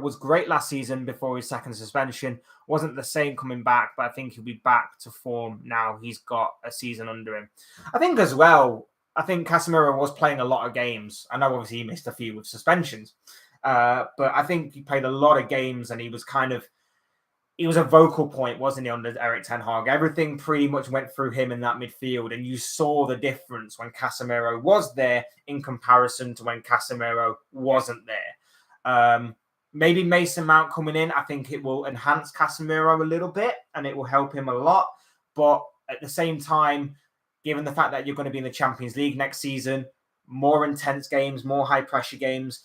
was great last season before his second suspension. Wasn't the same coming back, but I think he'll be back to form now he's got a season under him. I think as well, Casemiro was playing a lot of games. I know obviously he missed a few with suspensions, but I think he played a lot of games and he was a vocal point, wasn't he, under Erik ten Hag? Everything pretty much went through him in that midfield, and you saw the difference when Casemiro was there in comparison to when Casemiro wasn't there. Maybe Mason Mount coming in, I think it will enhance Casemiro a little bit, and it will help him a lot. But at the same time, given the fact that you're going to be in the Champions League next season, more intense games, more high-pressure games,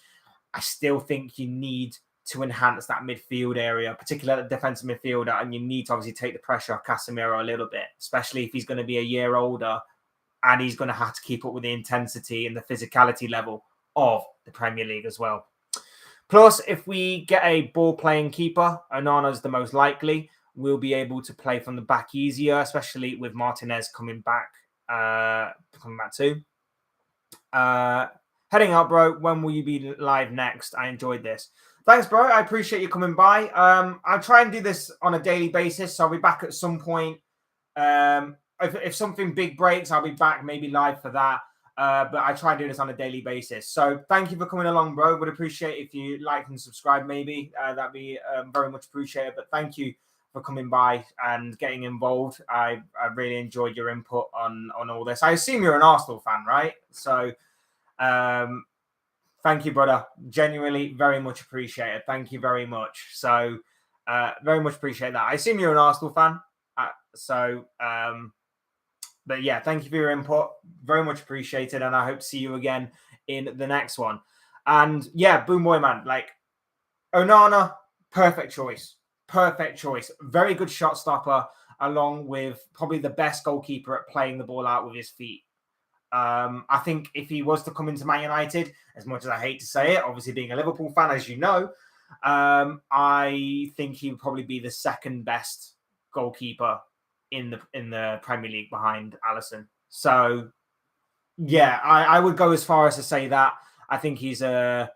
I still think you need to enhance that midfield area, particularly the defensive midfielder, and you need to obviously take the pressure off Casemiro a little bit, especially if he's going to be a year older and he's going to have to keep up with the intensity and the physicality level of the Premier League as well. Plus, if we get a ball-playing keeper, Onana's the most likely, we'll be able to play from the back easier, especially with Martinez coming back too. Heading out, bro. When will you be live next? I enjoyed this. Thanks, bro. I appreciate you coming by. I'll try and do this on a daily basis, so I'll be back at some point. If something big breaks, I'll be back maybe live for that. But I try and do this on a daily basis. So thank you for coming along, bro. Would appreciate if you like and subscribe, maybe. That'd be very much appreciated. But thank you for coming by and getting involved. I really enjoyed your input on all this. I assume you're an Arsenal fan, right? So thank you, brother. Genuinely, very much appreciated. Thank you very much. So very much appreciate that. I assume you're an Arsenal fan. But yeah, thank you for your input. Very much appreciated. And I hope to see you again in the next one. And yeah, Boom Boy, man. Like, Onana, perfect choice. Perfect choice. Very good shot stopper, along with probably the best goalkeeper at playing the ball out with his feet. I think if he was to come into Man United, as much as I hate to say it, obviously being a Liverpool fan, as you know, I think he would probably be the second best goalkeeper in the Premier League behind Alisson. So yeah, I would go as far as to say that I think he's a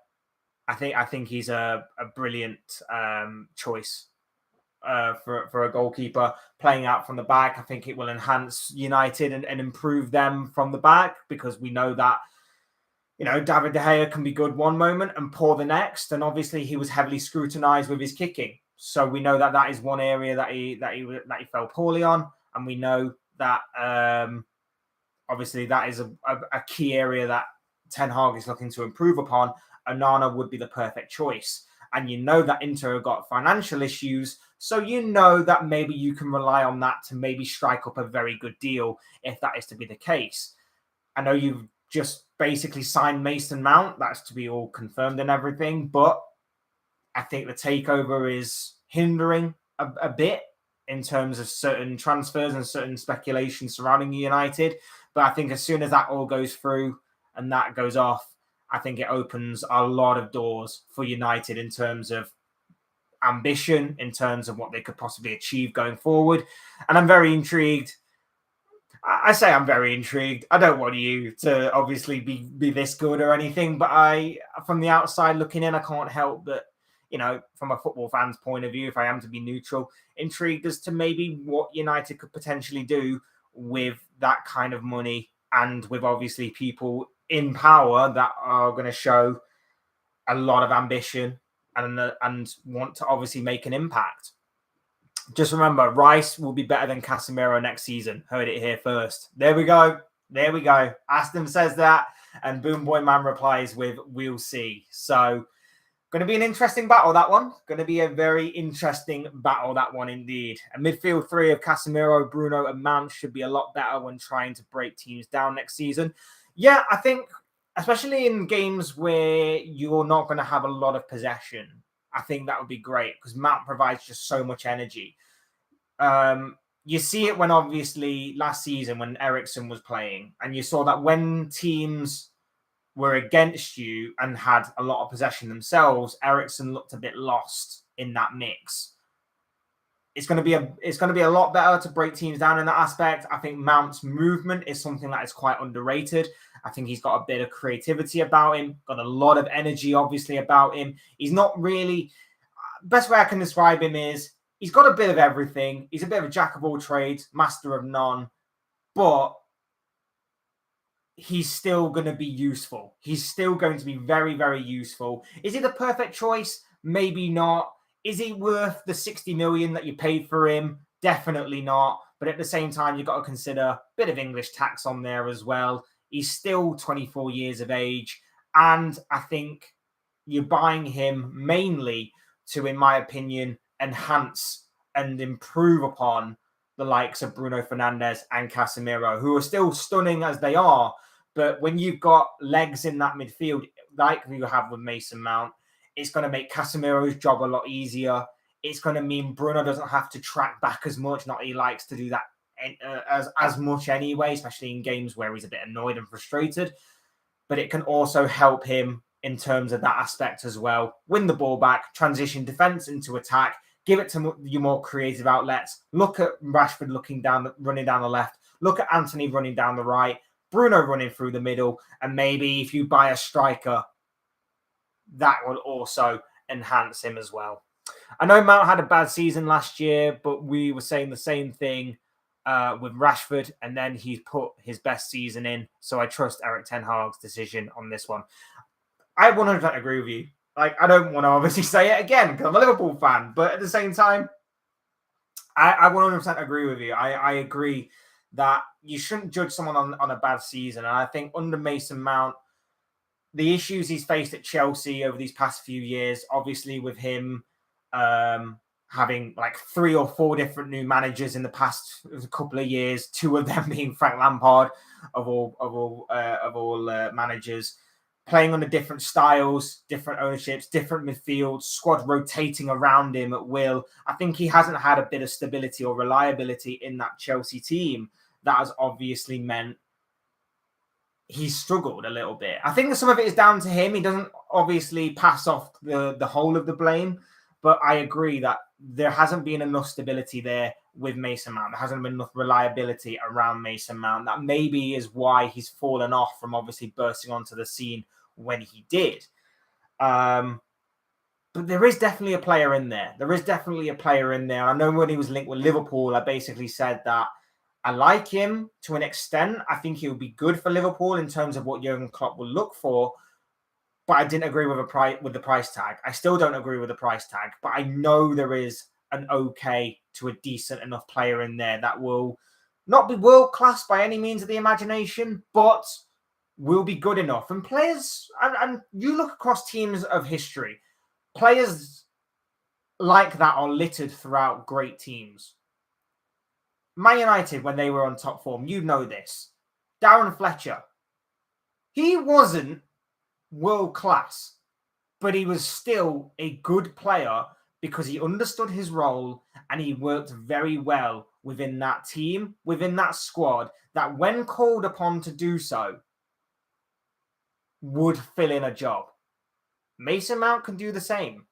brilliant choice. for a goalkeeper playing out from the back. I think it will enhance United and improve them from the back, because we know that, you know, David De Gea can be good one moment and poor the next. And obviously he was heavily scrutinized with his kicking. So we know that is one area that he fell poorly on. And we know that obviously that is a key area that Ten Hag is looking to improve upon. Onana would be the perfect choice. And you know that Inter have got financial issues. So you know that maybe you can rely on that to maybe strike up a very good deal if that is to be the case. I know you've just basically signed Mason Mount. That's to be all confirmed and everything. But I think the takeover is hindering a bit in terms of certain transfers and certain speculation surrounding United. But I think as soon as that all goes through and that goes off, I think it opens a lot of doors for United in terms of ambition, in terms of what they could possibly achieve going forward. And I'm very intrigued. I say I'm very intrigued. I don't want you to obviously be this good or anything, but from the outside looking in, I can't help but, you know, from a football fan's point of view, if I am to be neutral, intrigued as to maybe what United could potentially do with that kind of money, and with obviously people in power that are going to show a lot of ambition and want to obviously make an impact. Just remember, Rice will be better than Casemiro next season. Heard it here first. There we go. There we go. Aston says that, and Boom Boy Man replies with, "We'll see." So, going to be an interesting battle, that one. Going to be a very interesting battle, that one indeed. A midfield three of Casemiro, Bruno, and Mount should be a lot better when trying to break teams down next season. Yeah, I think, especially in games where you're not going to have a lot of possession, I think that would be great, because Mount provides just so much energy. You see it when obviously last season when Eriksen was playing, and you saw that when teams were against you and had a lot of possession themselves, Eriksen looked a bit lost in that mix. It's going to be a lot better to break teams down in that aspect. I think Mount's movement is something that is quite underrated. I think he's got a bit of creativity about him, got a lot of energy, obviously, about him. He's not really... Best way I can describe him is he's got a bit of everything. He's a bit of a jack of all trades, master of none, but he's still going to be useful. He's still going to be very, very useful. Is he the perfect choice? Maybe not. Is he worth the 60 million that you paid for him? Definitely not. But at the same time, you've got to consider a bit of English tax on there as well. He's still 24 years of age. And I think you're buying him mainly to, in my opinion, enhance and improve upon the likes of Bruno Fernandes and Casemiro, who are still stunning as they are. But when you've got legs in that midfield, like you have with Mason Mount, it's going to make Casemiro's job a lot easier. It's going to mean Bruno doesn't have to track back as much. Not that he likes to do that as much anyway, especially in games where he's a bit annoyed and frustrated. But it can also help him in terms of that aspect as well. Win the ball back, transition defense into attack, give it to your more creative outlets. Look at Rashford running down the left. Look at Anthony running down the right. Bruno running through the middle. And maybe if you buy a striker, that will also enhance him as well. I know Mount had a bad season last year, but we were saying the same thing with Rashford, and then he put his best season in. So I trust Erik Ten Hag's decision on this one. I 100% agree with you. Like, I don't want to obviously say it again because I'm a Liverpool fan, but at the same time, I 100% agree with you. I agree that you shouldn't judge someone on a bad season. And I think under Mason Mount, the issues he's faced at Chelsea over these past few years, obviously with him having like 3 or 4 different new managers in the past couple of years, 2 of them being Frank Lampard of all managers, playing under different styles, different ownerships, different midfields, squad rotating around him at will. I think he hasn't had a bit of stability or reliability in that Chelsea team. That has obviously meant he's struggled a little bit. I think that some of it is down to him. He doesn't obviously pass off the whole of the blame, but I agree that there hasn't been enough stability there with Mason Mount. There hasn't been enough reliability around Mason Mount. That maybe is why he's fallen off from obviously bursting onto the scene when he did. But there is definitely a player in there. I know when he was linked with Liverpool, I basically said that I like him to an extent. I think he would be good for Liverpool in terms of what Jurgen Klopp will look for. But I didn't agree with the price tag. I still don't agree with the price tag. But I know there is an okay to a decent enough player in there that will not be world class by any means of the imagination, but will be good enough. And players, and you look across teams of history, players like that are littered throughout great teams. Man United, when they were on top form, you know this. Darren Fletcher, he wasn't world class, but he was still a good player because he understood his role and he worked very well within that team, within that squad, that when called upon to do so, would fill in a job. Mason Mount can do the same.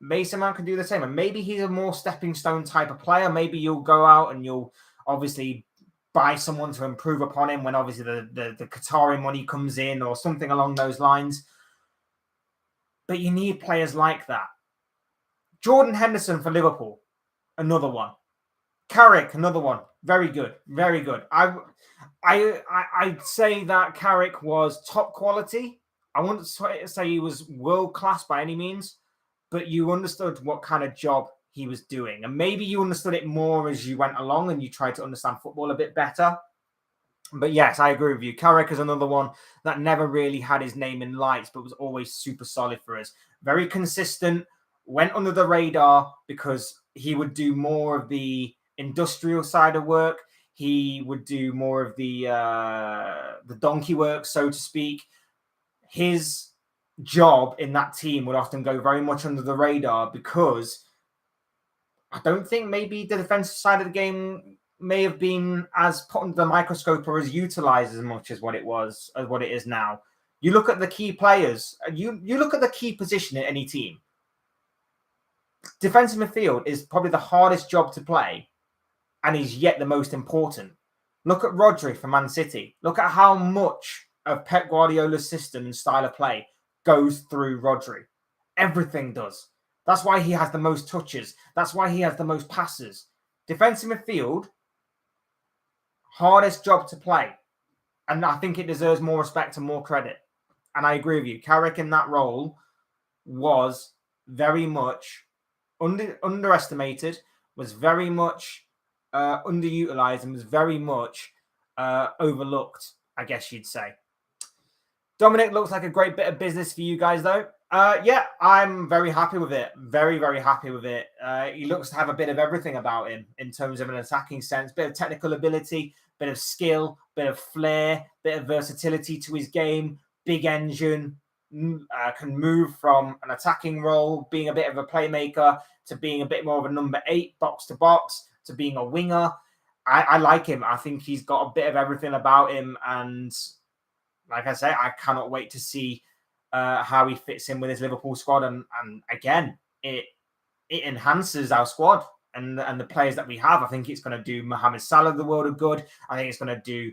And maybe he's a more stepping stone type of player. Maybe you'll go out and you'll obviously buy someone to improve upon him when obviously the Qatari money comes in or something along those lines. But you need players like that. Jordan Henderson for Liverpool, another one. Carrick, another one. Very good. I'd say that Carrick was top quality. I wouldn't say he was world class by any means, but you understood what kind of job he was doing. And maybe you understood it more as you went along and you tried to understand football a bit better. But yes, I agree with you. Carrick is another one that never really had his name in lights, but was always super solid for us. Very consistent, went under the radar because he would do more of the industrial side of work. He would do more of the donkey work, so to speak. His job in that team would often go very much under the radar because I don't think maybe the defensive side of the game may have been as put under the microscope or as utilized as much as what it was, as what it is now. You look at the key players, you look at the key position in any team. Defensive midfield is probably the hardest job to play and is yet the most important. Look at Rodri for Man City. Look at how much of Pep Guardiola's system and style of play goes through Rodri. Everything does. That's why he has the most touches. That's why he has the most passes. Defensive midfield, hardest job to play. And I think it deserves more respect and more credit. And I agree with you. Carrick in that role was very much underestimated, was very much underutilized, and was very much overlooked, I guess you'd say. Dominic looks like a great bit of business for you guys, though. Yeah, I'm very happy with it. Very, very happy with it. He looks to have a bit of everything about him in terms of an attacking sense, bit of technical ability, bit of skill, bit of flair, bit of versatility to his game, big engine, can move from an attacking role, being a bit of a playmaker, to being a bit more of a number 8, box to box, to being a winger. I like him. I think he's got a bit of everything about him. And like I say, I cannot wait to see how he fits in with his Liverpool squad. And again, it enhances our squad and the players that we have. I think it's going to do Mohamed Salah the world of good. I think it's going to do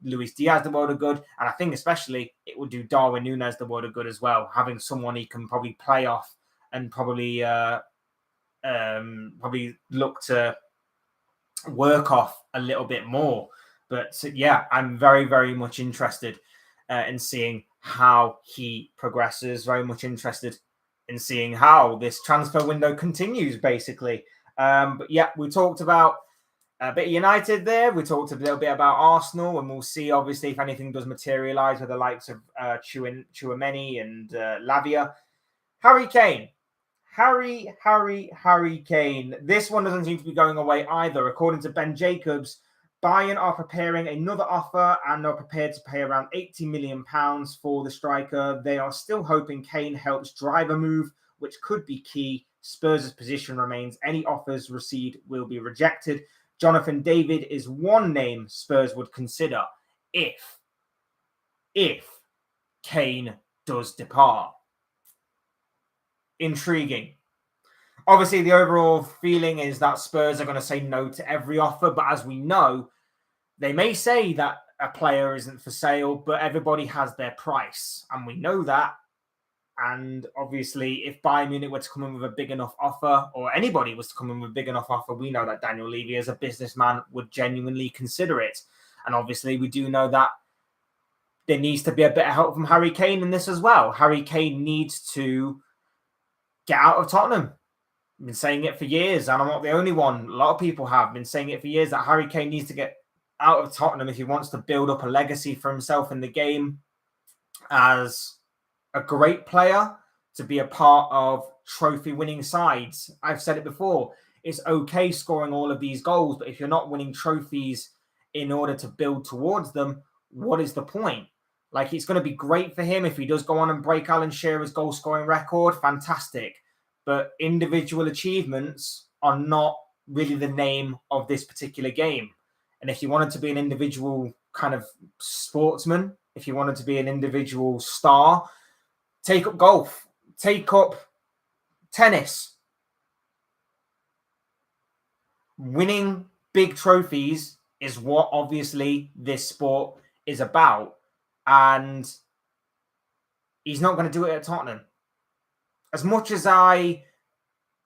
Luis Diaz the world of good. And I think especially it will do Darwin Núñez the world of good as well. Having someone he can probably play off and probably look to work off a little bit more. But yeah, I'm very, very much interested in seeing how he progresses. Very much interested in seeing how this transfer window continues, basically. But yeah, we talked about a bit of United there. We talked a little bit about Arsenal, and we'll see, obviously, if anything does materialise with the likes of Tchouameni and Lavia. Harry Kane. Harry Kane. This one doesn't seem to be going away either. According to Ben Jacobs, Bayern are preparing another offer and are prepared to pay around £80 million for the striker. They are still hoping Kane helps drive a move, which could be key. Spurs' position remains any offers received will be rejected. Jonathan David is one name Spurs would consider if Kane does depart. Intriguing. Obviously, the overall feeling is that Spurs are going to say no to every offer, but as we know, they may say that a player isn't for sale, but everybody has their price, and we know that And obviously, if Bayern Munich were to come in with a big enough offer, or anybody was to come in with a big enough offer, we know that Daniel Levy, as a businessman, would genuinely consider it. And obviously, we do know that there needs to be a bit of help from Harry Kane in this as well. Harry Kane needs to get out of Tottenham. I've been saying it for years, and I'm not the only one. A lot of people have been saying it for years that Harry Kane needs to get out of Tottenham if he wants to build up a legacy for himself in the game as a great player, to be a part of trophy-winning sides. I've said it before. It's okay scoring all of these goals, but if you're not winning trophies in order to build towards them, what is the point? Like, it's going to be great for him if he does go on and break Alan Shearer's goal-scoring record. Fantastic. But individual achievements are not really the name of this particular game. And if you wanted to be an individual kind of sportsman, if you wanted to be an individual star, take up golf, take up tennis. Winning big trophies is what obviously this sport is about. And he's not going to do it at Tottenham. As much as I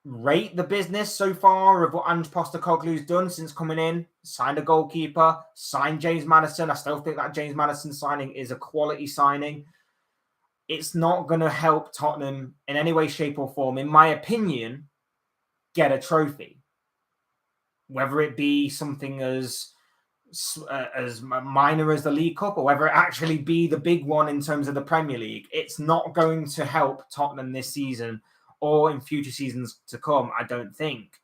rate the business so far of what Ange Postecoglou's done since coming in, signed a goalkeeper, signed James Maddison. I still think that James Maddison signing is a quality signing. It's not going to help Tottenham in any way, shape or form, in my opinion, get a trophy. Whether it be something as minor as the League Cup, or whether it actually be the big one in terms of the Premier League, it's not going to help Tottenham this season or in future seasons to come, I don't think.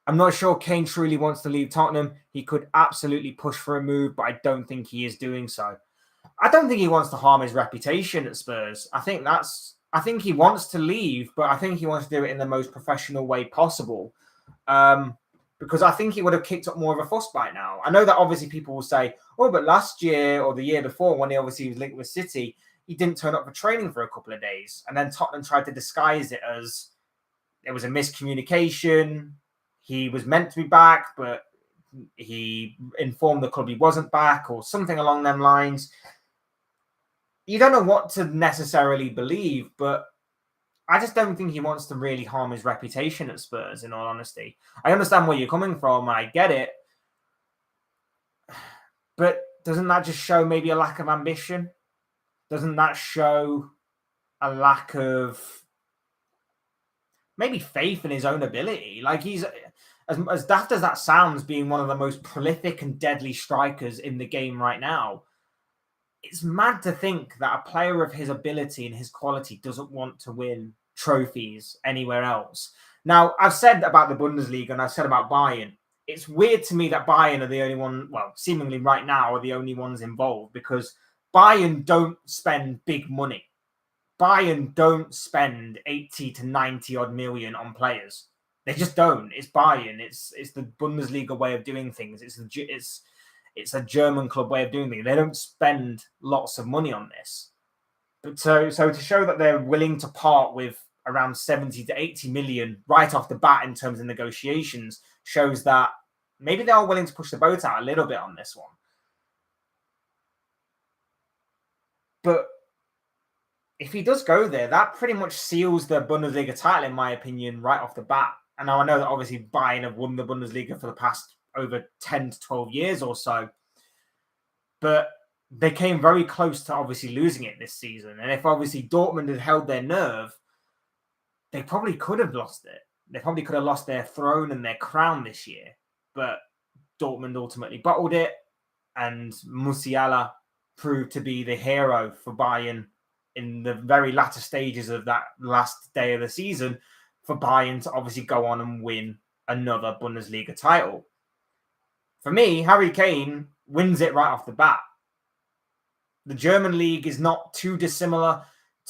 I'm not sure Kane truly wants to leave Tottenham. He could absolutely push for a move, but I don't think he is doing so. I don't think he wants to harm his reputation at Spurs. I think he wants to leave, but I think he wants to do it in the most professional way possible. Because I think he would have kicked up more of a fuss by now. I know that obviously people will say, oh, but last year or the year before, when he obviously was linked with City, he didn't turn up for training for a couple of days. And then Tottenham tried to disguise it as there was a miscommunication. He was meant to be back, but he informed the club he wasn't back, or something along them lines. You don't know what to necessarily believe, but I just don't think he wants to really harm his reputation at Spurs, in all honesty. I understand where you're coming from. I get it. But doesn't that just show maybe a lack of ambition? Doesn't that show a lack of maybe faith in his own ability? Like, he's, as daft as that sounds, being one of the most prolific and deadly strikers in the game right now, it's mad to think that a player of his ability and his quality doesn't want to win trophies anywhere else. Now, I've said about the Bundesliga and I've said about Bayern. It's weird to me that Bayern are the only one, well, seemingly right now are the only ones involved, because Bayern don't spend big money. Bayern don't spend 80 to 90 odd million on players. They just don't. It's Bayern. It's the Bundesliga way of doing things. It's a German club way of doing things. They don't spend lots of money on this. But so to show that they're willing to part with around 70 to 80 million right off the bat in terms of negotiations shows that maybe they are willing to push the boat out a little bit on this one. But if he does go there, that pretty much seals the Bundesliga title, in my opinion, right off the bat. And now I know that obviously Bayern have won the Bundesliga for the past over 10 to 12 years or so. But they came very close to obviously losing it this season. And if obviously Dortmund had held their nerve, they probably could have lost it. They probably could have lost their throne and their crown this year. But Dortmund ultimately bottled it. And Musiala proved to be the hero for Bayern in the very latter stages of that last day of the season, for Bayern to obviously go on and win another Bundesliga title. For me, Harry Kane wins it right off the bat. The German league is not too dissimilar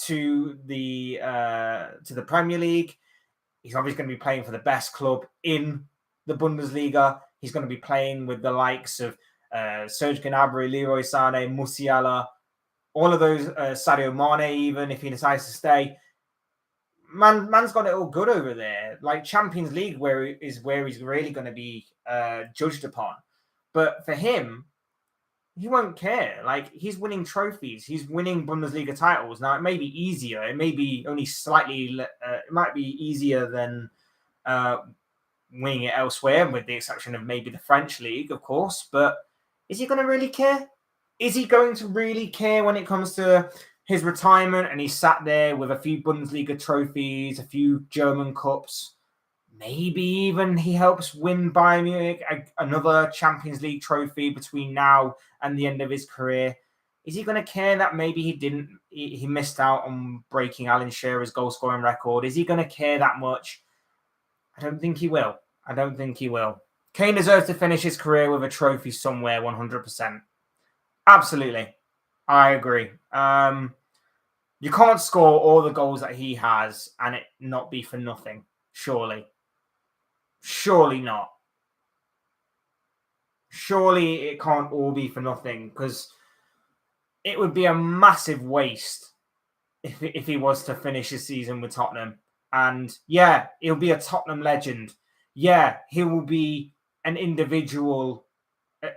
to the Premier League. He's obviously going to be playing for the best club in the Bundesliga. He's going to be playing with the likes of Serge Gnabry, Leroy Sané, Musiala, all of those, Sadio Mane, even if he decides to stay. Man's got it all good over there. Like Champions League, where he's really going to be judged upon. But for him, he won't care. Like, he's winning trophies. He's winning Bundesliga titles. Now, it may be easier. It may be only slightly, it might be easier than winning it elsewhere, with the exception of maybe the French league, of course. But is he going to really care? Is he going to really care when it comes to his retirement and he's sat there with a few Bundesliga trophies, a few German cups? Maybe even he helps win Bayern Munich another Champions League trophy between now and the end of his career. Is he going to care that maybe he missed out on breaking Alan Shearer's goal scoring record? Is he going to care that much? I don't think he will. I don't think he will. Kane deserves to finish his career with a trophy somewhere, 100%. Absolutely. I agree. You can't score all the goals that he has and it not be for nothing, surely. Surely not. Surely it can't all be for nothing, because it would be a massive waste if he was to finish his season with Tottenham. And yeah, he'll be a Tottenham legend. Yeah, he will be an individual.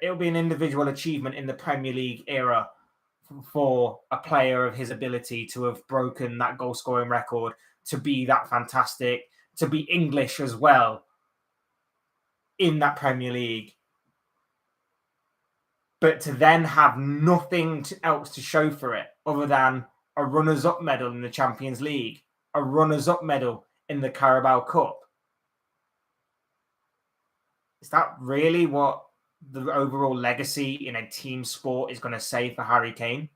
It'll be an individual achievement in the Premier League era for a player of his ability to have broken that goal scoring record, to be that fantastic, to be English as well in that Premier League. But to then have nothing else to show for it other than a runners-up medal in the Champions League, a runners-up medal in the Carabao Cup. Is that really what the overall legacy in a team sport is going to say for Harry Kane?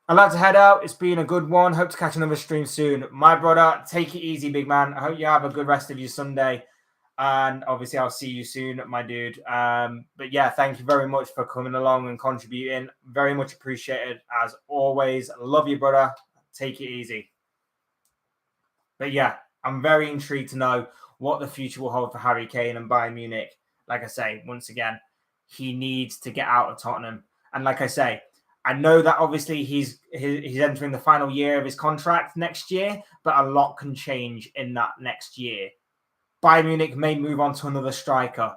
I'd like to head out. It's been a good one. Hope to catch another stream soon. My brother, take it easy, big man. I hope you have a good rest of your Sunday. And obviously, I'll see you soon, my dude. But yeah, thank you very much for coming along and contributing. Very much appreciated, as always. Love you, brother. Take it easy. But yeah, I'm very intrigued to know what the future will hold for Harry Kane and Bayern Munich. Like I say, once again, he needs to get out of Tottenham. And like I say, I know that obviously he's entering the final year of his contract next year, but a lot can change in that next year. Bayern Munich may move on to another striker.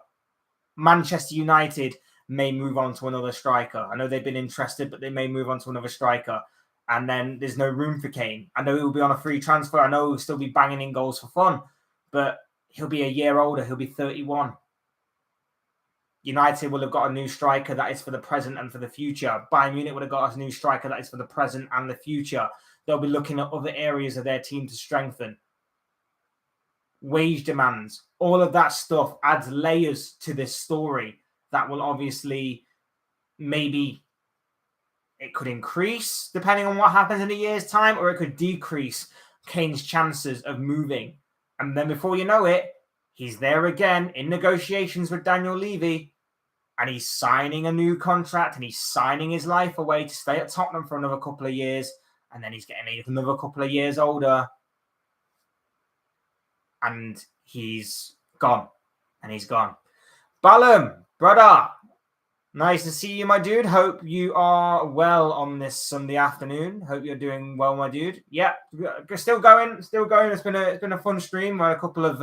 Manchester United may move on to another striker. I know they've been interested, but they may move on to another striker. And then there's no room for Kane. I know he'll be on a free transfer. I know he'll still be banging in goals for fun, but he'll be a year older. He'll be 31. United will have got a new striker that is for the present and for the future. Bayern Munich would have got a new striker that is for the present and the future. They'll be looking at other areas of their team to strengthen. Wage demands, all of that stuff adds layers to this story that will obviously, maybe it could increase depending on what happens in a year's time, or it could decrease Kane's chances of moving. And then before you know it, he's there again in negotiations with Daniel Levy, and he's signing a new contract and he's signing his life away to stay at Tottenham for another couple of years. And then he's getting another couple of years older. And he's gone. And he's gone. Ballum, brother, nice to see you, my dude. Hope you are well on this Sunday afternoon. Hope you're doing well, my dude. Yeah, still going. It's been a fun stream. We had a couple of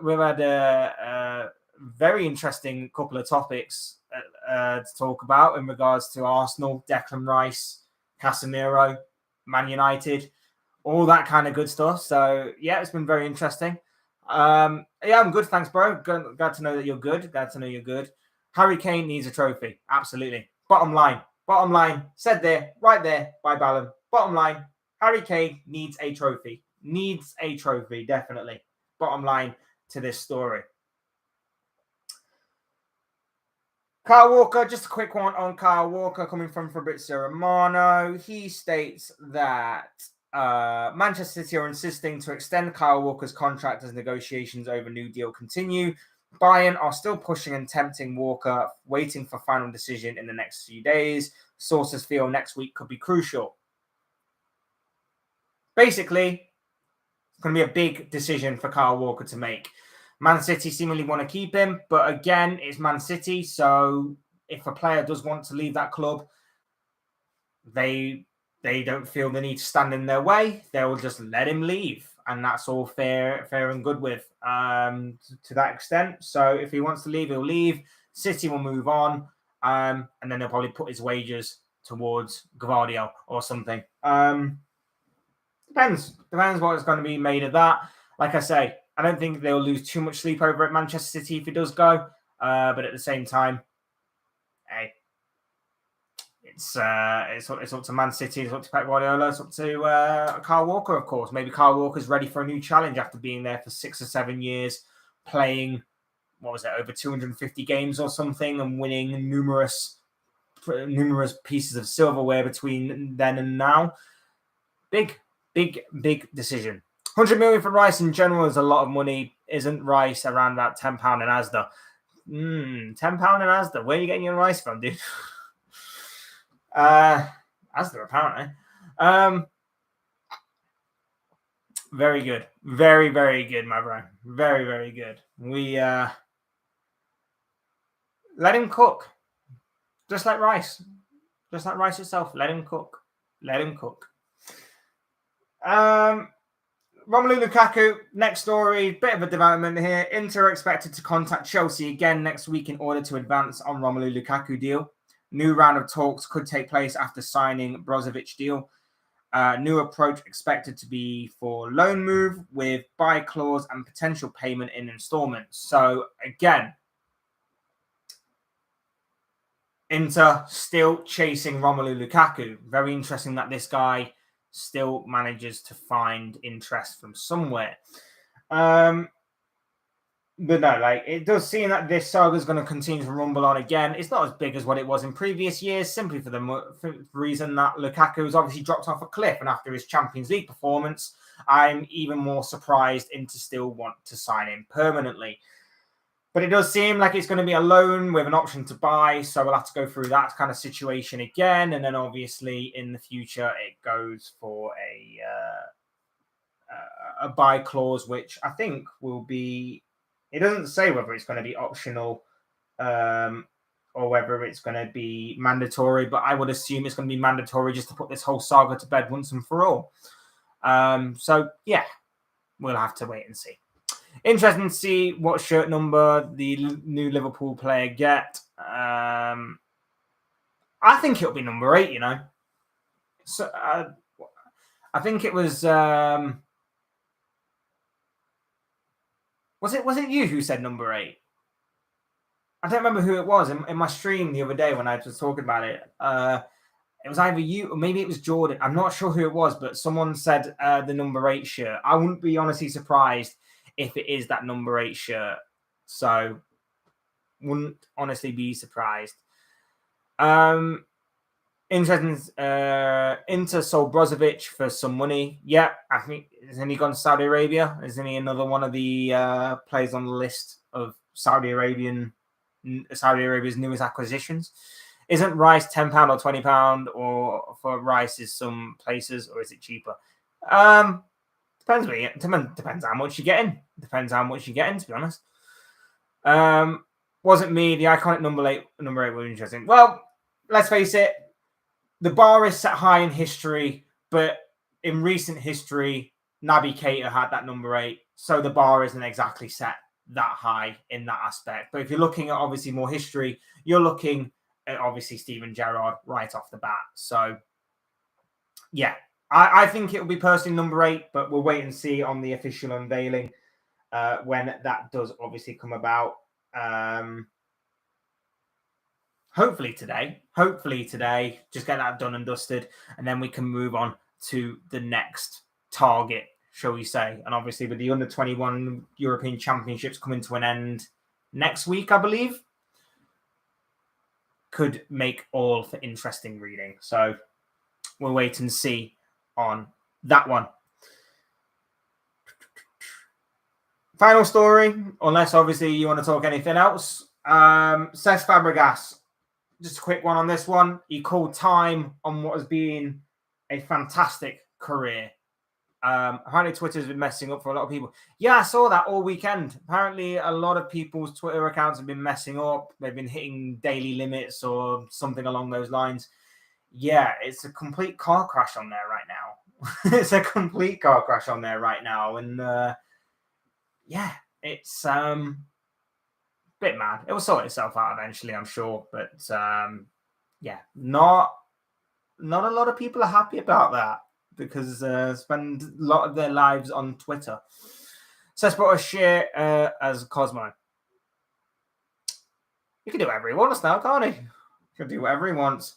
we've had a very interesting couple of topics to talk about in regards to Arsenal, Declan Rice, Casemiro, Man United, all that kind of good stuff. So yeah, it's been very interesting. Yeah, I'm good. Thanks, bro. Glad to know that you're good. Glad to know you're good. Harry Kane needs a trophy. Absolutely. Bottom line, said there, right there by Ballum. Bottom line, Harry Kane needs a trophy. Needs a trophy, definitely. Bottom line to this story. Kyle Walker, just a quick one on Kyle Walker coming from Fabrizio Romano. He states that Manchester City are insisting to extend Kyle Walker's contract as negotiations over new deal continue. Bayern are still pushing and tempting Walker, waiting for final decision in the next few days. Sources feel next week could be crucial. Basically, it's going to be a big decision for Kyle Walker to make. Man City seemingly want to keep him, but again, it's Man City. So if a player does want to leave that club, they don't feel the need to stand in their way. They will just let him leave. And that's all fair and good with to that extent. So if he wants to leave, he'll leave. City will move on, and then they'll probably put his wages towards Gvardiol or something. Depends what's going to be made of that. Like I say, I don't think they'll lose too much sleep over at Manchester City if he does go. But at the same time, hey, it's up to Man City, it's up to Pep Guardiola, it's up to Kyle Walker, of course. Maybe Kyle Walker's ready for a new challenge after being there for 6 or 7 years, playing, over 250 games or something, and winning numerous pieces of silverware between then and now. Big decision. 100 million for Rice in general is a lot of money. Isn't Rice around about £10 in Asda? £10 in Asda. Where are you getting your rice from, dude? Asda, apparently. Very good. Very, very good, my bro. Very, very good. We let him cook. Just like Rice. Just like Rice itself. Let him cook. Let him cook. Romelu Lukaku, next story, bit of a development here. Inter are expected to contact Chelsea again next week in order to advance on Romelu Lukaku deal. New round of talks could take place after signing Brozovic deal. New approach expected to be for loan move with buy clause and potential payment in installments. So again, Inter still chasing Romelu Lukaku. Very interesting that this guy still manages to find interest from somewhere. But no, it does seem that this saga is going to continue to rumble on again. It's not as big as what it was in previous years, simply for the reason that Lukaku has obviously dropped off a cliff. And after his Champions League performance, I'm even more surprised Inter still want to sign him permanently. But it does seem like it's going to be a loan with an option to buy. So we'll have to go through that kind of situation again. And then obviously in the future, it goes for a buy clause, which I think will be... It doesn't say whether it's going to be optional or whether it's going to be mandatory, but I would assume it's going to be mandatory just to put this whole saga to bed once and for all. So, yeah, we'll have to wait and see. Interesting to see what shirt number the new Liverpool player get. I think it'll be number 8, So I think it was... Was it you who said number 8? I don't remember who it was in my stream the other day when I was talking about it. It was either you or maybe it was Jordan. I'm not sure who it was, but someone said the number 8 shirt. I wouldn't be honestly surprised if it is that number 8 shirt. So, wouldn't honestly be surprised. Interesting. Inter sold Brozovic for some money. Yeah, I think hasn't he gone to Saudi Arabia? Isn't he another one of the players on the list of Saudi Arabia's newest acquisitions? Isn't Rice £10 or £20, or for Rice is some places, or is it cheaper? Depends. Depends how much you're getting. Depends how much you're getting. To be honest, wasn't me. The iconic number 8 was interesting. Well, let's face it. The bar is set high in history, but in recent history, Naby Keita had that number 8. So the bar isn't exactly set that high in that aspect. But if you're looking at obviously more history, you're looking at obviously Steven Gerrard right off the bat. So, yeah, I think it will be personally number 8, but we'll wait and see on the official unveiling when that does obviously come about. Hopefully today, just get that done and dusted, and then we can move on to the next target, shall we say. And obviously with the under-21 European Championships coming to an end next week, I believe, could make all for interesting reading. So we'll wait and see on that one. Final story, unless obviously you want to talk anything else. Cesc Fabregas. Just a quick one on this one. He called time on what has been a fantastic career. Apparently Twitter's been messing up for a lot of people. Yeah, I saw that all weekend. Apparently a lot of people's Twitter accounts have been messing up. They've been hitting daily limits or something along those lines. Yeah, it's a complete car crash on there right now. It's a complete car crash on there right now. And yeah, it's bit mad. It will sort itself out eventually, I'm sure. But yeah, not a lot of people are happy about that because spend a lot of their lives on Twitter. Says but a share as Cosmo. He can do whatever he wants now, can't he? He can do whatever he wants.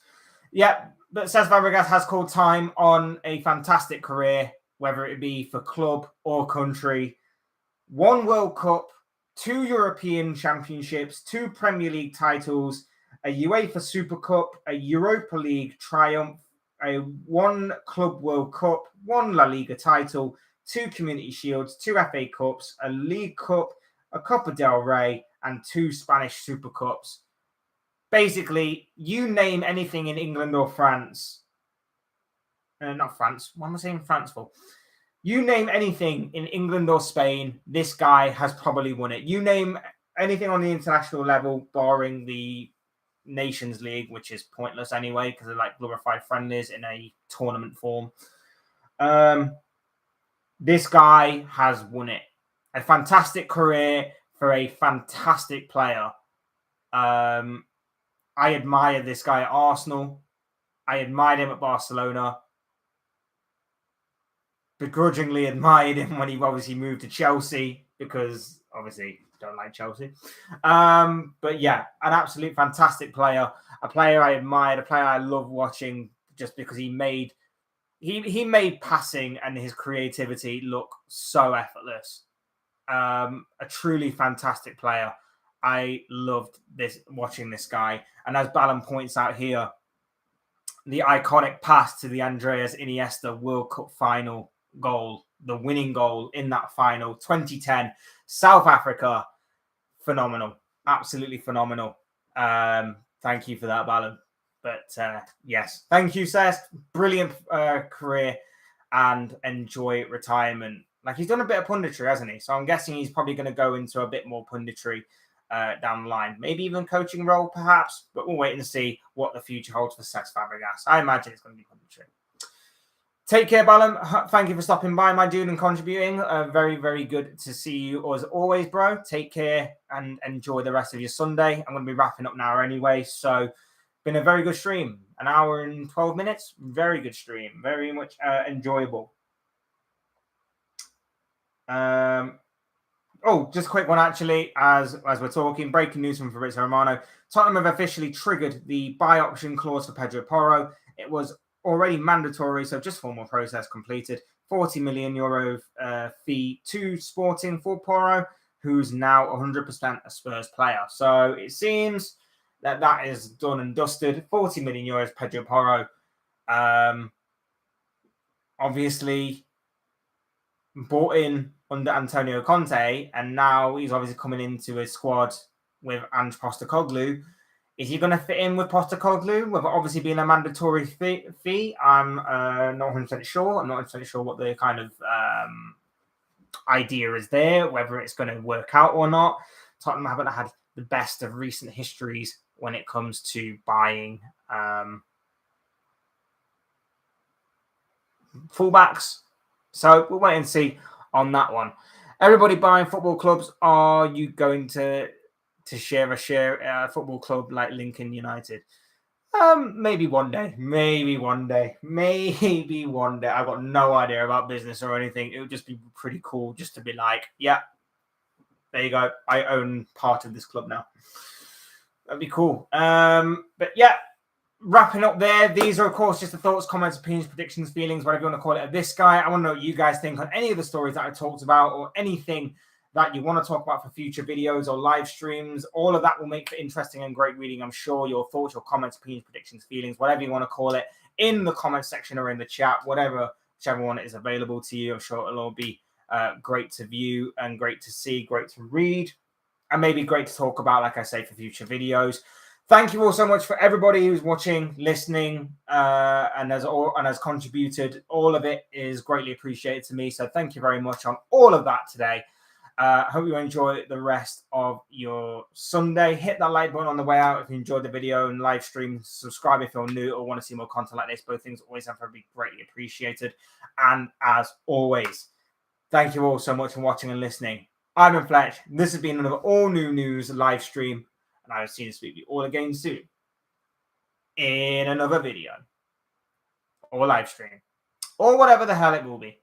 Yeah, but Cesc Fabregas has called time on a fantastic career, whether it be for club or country. 1 World Cup, 2 European Championships, 2 Premier League titles, a UEFA Super Cup, a Europa League triumph, a 1 Club World Cup, 1 La Liga title, 2 Community Shields, 2 FA Cups, a League Cup, a Copa del Rey, and 2 Spanish Super Cups. Basically, you name anything in England or France. Not France. What am I saying France for? You name anything in England or Spain, this guy has probably won it. You name anything on the international level, barring the Nations League, which is pointless anyway, because they're like glorified friendlies in a tournament form. This guy has won it. A fantastic career for a fantastic player. I admire this guy at Arsenal. I admired him at Barcelona. Begrudgingly admired him when he obviously moved to Chelsea because obviously don't like Chelsea. But yeah, an absolute fantastic player, a player I admired, a player I love watching just because he made passing and his creativity look so effortless. A truly fantastic player. I loved watching this guy. And as Ballon points out here, the iconic pass to the Andreas Iniesta World Cup final goal, the winning goal in that final, 2010, South Africa, phenomenal, absolutely phenomenal. Thank you for that, Ballon. But yes, thank you, Cesc. Brilliant career and enjoy retirement. Like he's done a bit of punditry, hasn't he? So I'm guessing he's probably going to go into a bit more punditry down the line. Maybe even coaching role, perhaps. But we'll wait and see what the future holds for Cesc Fabregas. I imagine it's going to be punditry. Take care, Ballon. Thank you for stopping by, my dude, and contributing. Very, very good to see you as always, bro. Take care and enjoy the rest of your Sunday. I'm going to be wrapping up now anyway. So, been a very good stream. An hour and 12 minutes. Very good stream. Very much enjoyable. Just a quick one, actually, as we're talking. Breaking news from Fabrizio Romano. Tottenham have officially triggered the buy option clause for Pedro Porro. It was already mandatory, so just formal process completed. 40 million euro fee to Sporting for Porro, who's now 100% a Spurs player. So it seems that is done and dusted. 40 million euros, Pedro Porro. Obviously, bought in under Antonio Conte, and now he's obviously coming into a squad with Ange Postecoglou. Is he going to fit in with Postecoglou? With obviously being a mandatory fee, I'm not 100% sure. I'm not 100% sure what the kind of idea is there, whether it's going to work out or not. Tottenham haven't had the best of recent histories when it comes to buying fullbacks. So we'll wait and see on that one. Everybody buying football clubs, are you going to share a football club like Lincoln United? Maybe one day. I've got no idea about business or anything. It would just be pretty cool just to be like, yeah, there you go. I own part of this club now. That'd be cool. But yeah, wrapping up there. These are, of course, just the thoughts, comments, opinions, predictions, feelings, whatever you want to call it, of this guy. I want to know what you guys think on any of the stories that I talked about or anything that you want to talk about for future videos or live streams. All of that will make for interesting and great reading. I'm sure your thoughts, your comments, opinions, predictions, feelings, whatever you want to call it, in the comment section or in the chat, whichever one is available to you. I'm sure it'll all be great to view and great to see, great to read, and maybe great to talk about, like I say, for future videos. Thank you all so much for everybody who's watching, listening, and has contributed. All of it is greatly appreciated to me. So thank you very much on all of that today. Hope you enjoy the rest of your Sunday. Hit that like button on the way out if you enjoyed the video and live stream. Subscribe if you're new or want to see more content like this. Both things always have to be greatly appreciated. And as always, thank you all so much for watching and listening. I've been Fletch. This has been another all new news live stream, and I will see this with you all again soon in another video or live stream or whatever the hell it will be.